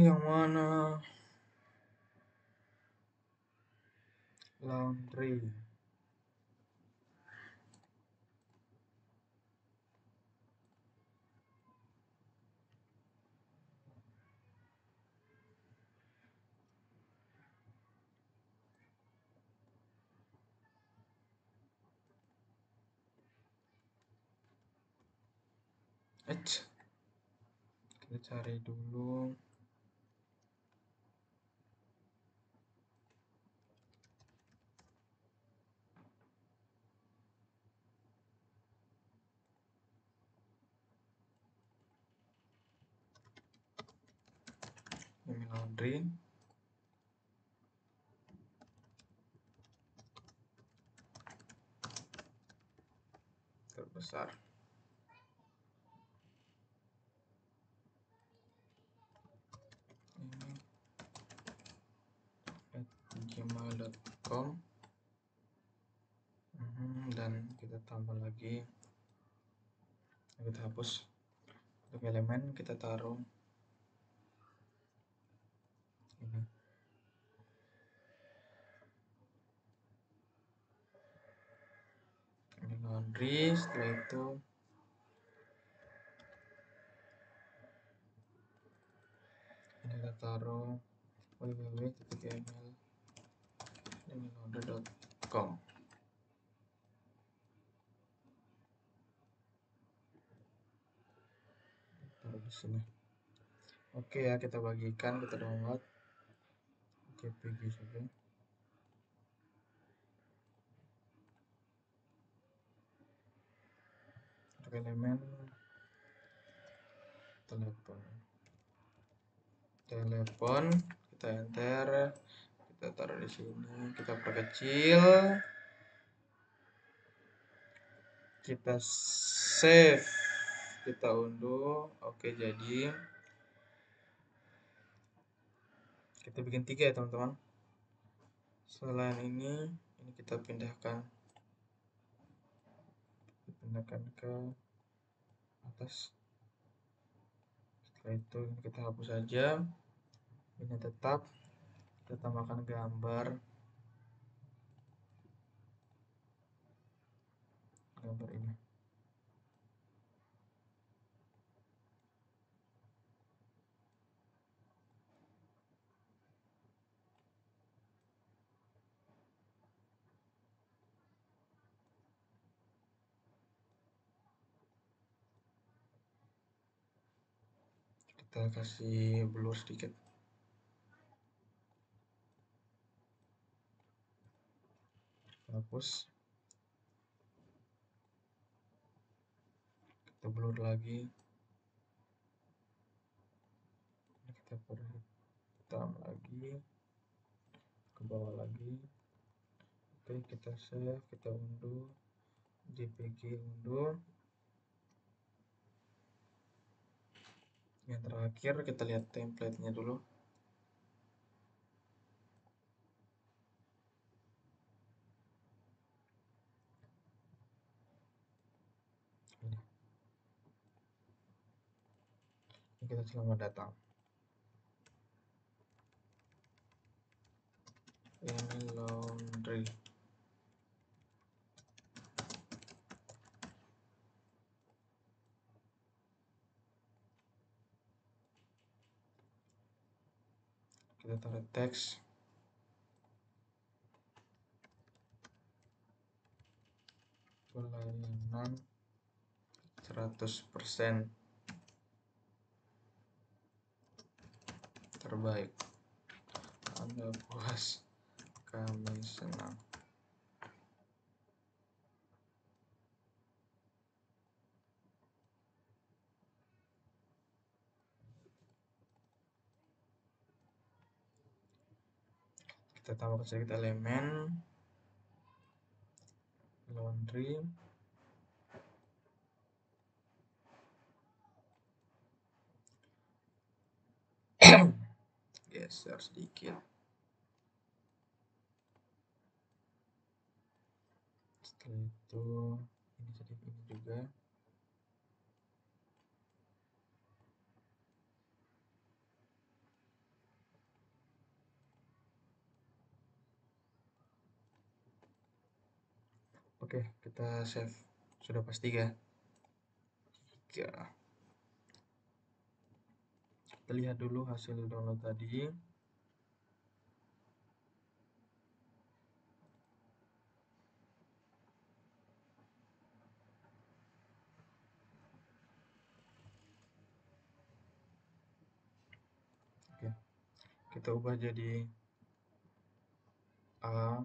Yang mana? Laundry. Kita cari dulu. Ini laundry. Terbesar. Ini @gmail.com. Dan kita tambah lagi. Kita hapus. Untuk elemen kita taruh ini. Ini laundry. Setelah itu ini kita taruh www.laundry.com. Taruh di sini. Oke ya, kita bagikan, kita download JPG saja. Untuk elemen telepon kita enter, kita taruh di sini, kita perkecil, kita save, kita unduh. Oke, jadi kita bikin 3 ya teman-teman. Selain ini kita pindahkan ke atas. Setelah itu kita hapus saja, ini tetap, kita tambahkan gambar gambar ini. Kita kasih blur sedikit. Hapus. Kita blur lagi. Kita perhitam lagi. Ke bawah lagi. Oke, kita save, kita unduh. JPG unduh. Yang terakhir kita lihat template-nya dulu. Ini kita selamat datang. Ini laundry. Kita taruh teks. Pelayanan 100% terbaik. Anda puas, kami senang. Kita tambahkan sedikit elemen laundry. Geser sedikit. Setelah itu ini sedikit ini juga. Oke, kita save. Sudah pasti ya. Ya. Kita lihat dulu hasil download tadi. Oke. Kita ubah jadi A,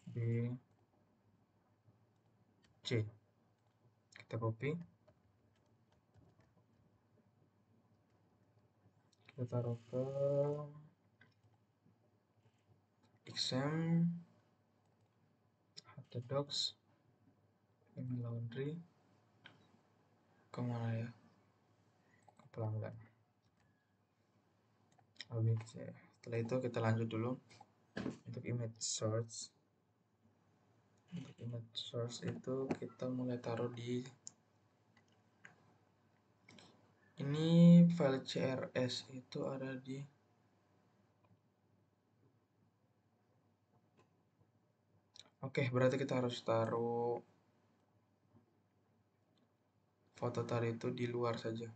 B, C. Kita copy. Kita taruh ke XM, Docs, email laundry, kemana ya? Ke pelanggan. ABC. Setelah itu kita lanjut dulu untuk image source. Untuk image source itu kita mulai taruh di ini file CRS itu ada di Oke, berarti kita harus taruh foto tadi itu di luar saja.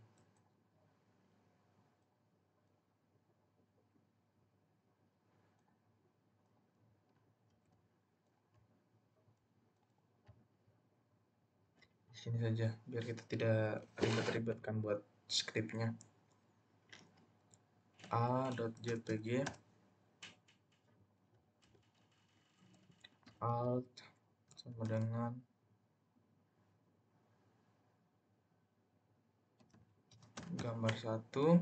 Di sini saja, biar kita tidak ribet-ribetkan buat scriptnya. A.jpg alt sama dengan gambar 1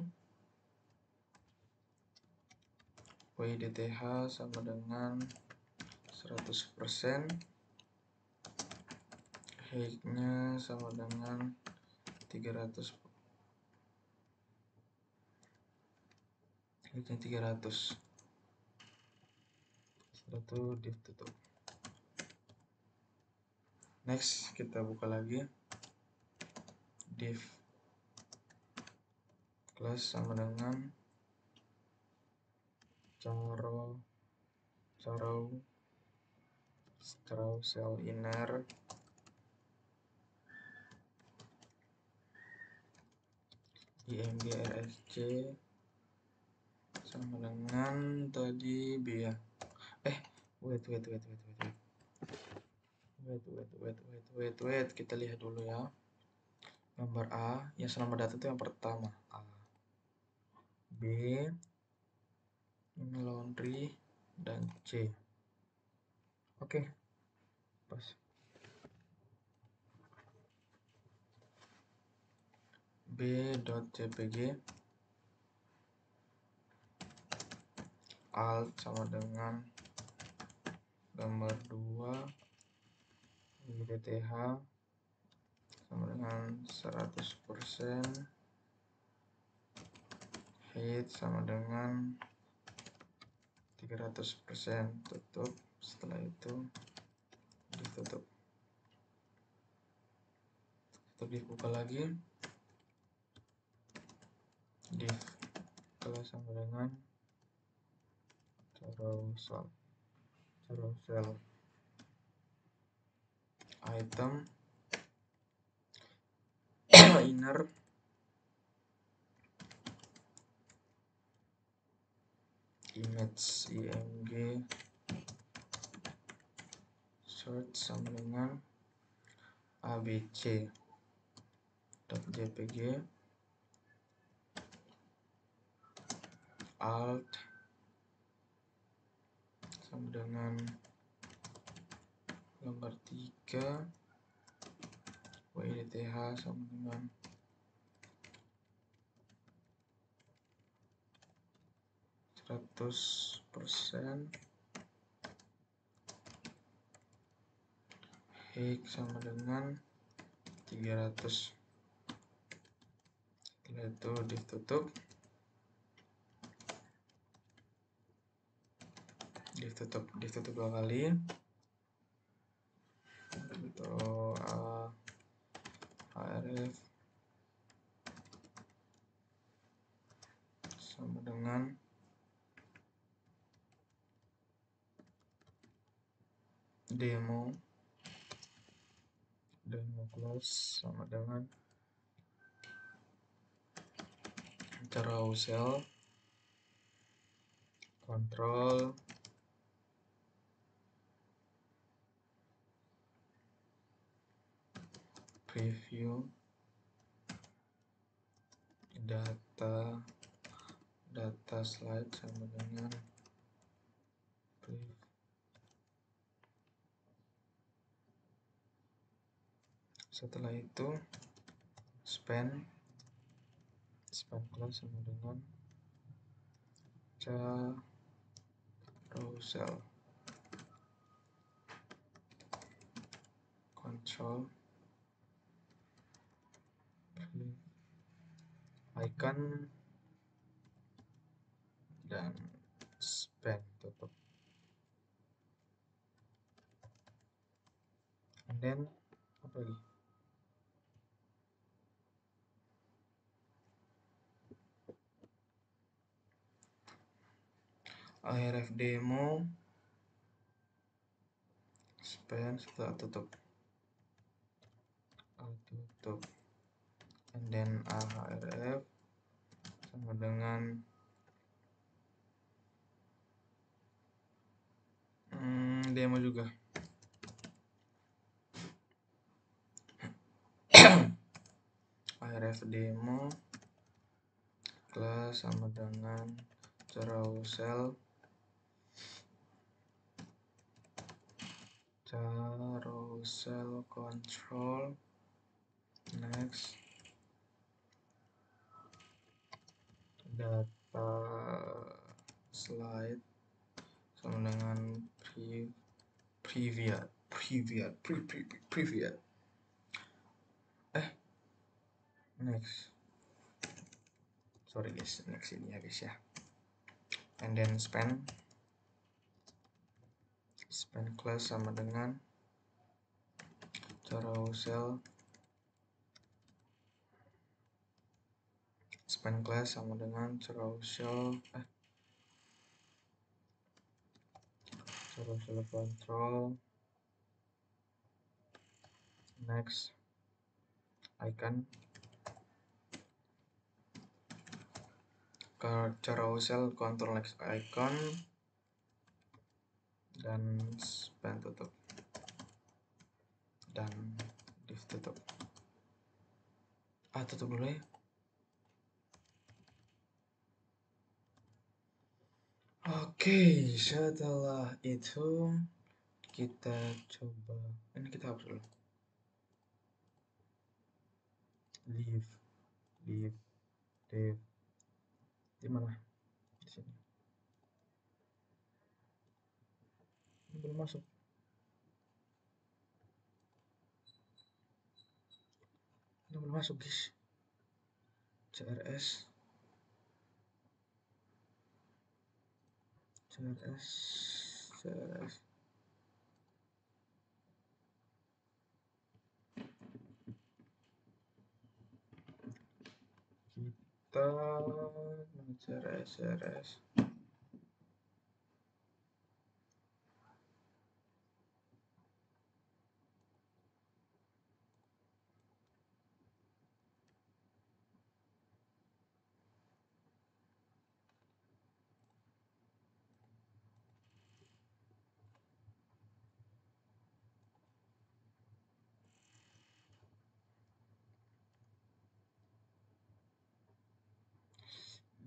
WDTH sama dengan 100%, height-nya sama dengan 300, height-nya 300. Setelah itu div tutup. Next, kita buka lagi div class sama dengan carol carousel inner img rsc sama dengan tadi b ya. Wait, kita lihat dulu ya. Gambar A, yang selamat data itu yang pertama A. B, ini laundry, dan C. Oke, pas. B.jpg alt sama dengan gambar 2 idth sama dengan 100%, height sama dengan 300%, tutup. Setelah itu ditutup, dibuka lagi, div kelas sama dengan carousel item inner image img search sama dengan abc.jpg alt sama dengan gambar 3 width sama dengan 100%, height sama dengan 300. Setelah itu ditutup, ditutup 2 kali. Untuk href sama dengan demo close sama dengan carousel control preview data slide sama dengan setelah itu span class sama dengan carousel control icon dan span, tutup. And then apa lagi? href demo span, setelah tutup, and then ahref sama dengan demo juga. href demo class sama dengan carousel control, next, data slide sama dengan preview next, sorry guys, next ini ya guys ya. And then span class sama dengan carousel span class sama dengan carousel control next icon, carousel control next icon, dan span tutup, dan div tutup. Tutup dulu ya. Oke, setelah itu kita coba, ini kita hapus dulu. Div di mana? Di sini. Ini belum masuk. Ini belum masuk, guys. CRS kita CRS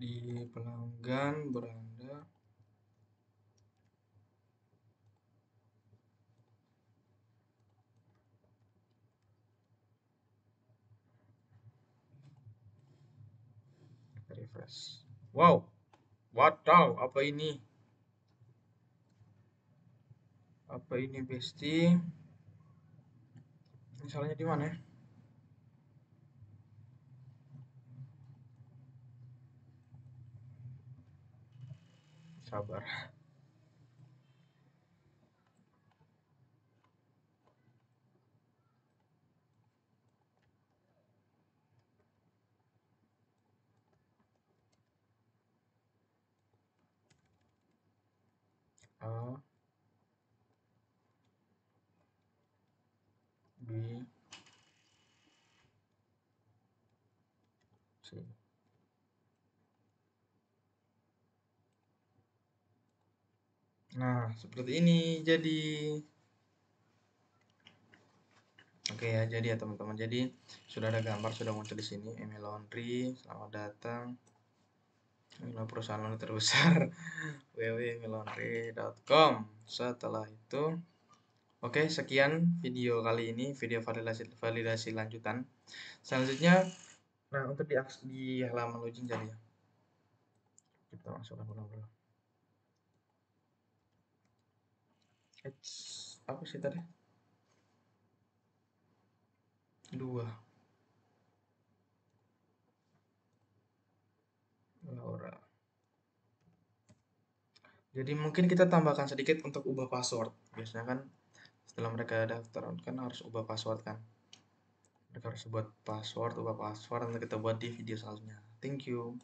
di pelanggan beranda refresh. Wow, wadaw, apa ini? Apa ini, bestie? Ini salahnya di mana ya? Sabar. A B C. Nah, seperti ini jadi. Oke ya, jadi ya teman-teman. Jadi sudah ada gambar sudah muncul di sini. Email Laundry, selamat datang. Inilah perusahaan laundry terbesar. www.emaillaundry.com. Setelah itu, oke, sekian video kali ini, video validasi lanjutan. Selanjutnya, nah untuk di halaman login jadi ya. Kita masukkan ulang dulu. Apa sih tadi? 2 Laura. Jadi mungkin kita tambahkan sedikit untuk ubah password. Biasanya kan setelah mereka daftar kan harus ubah password kan. Mereka harus buat password, ubah password, nanti kita buat di video selanjutnya. Thank you.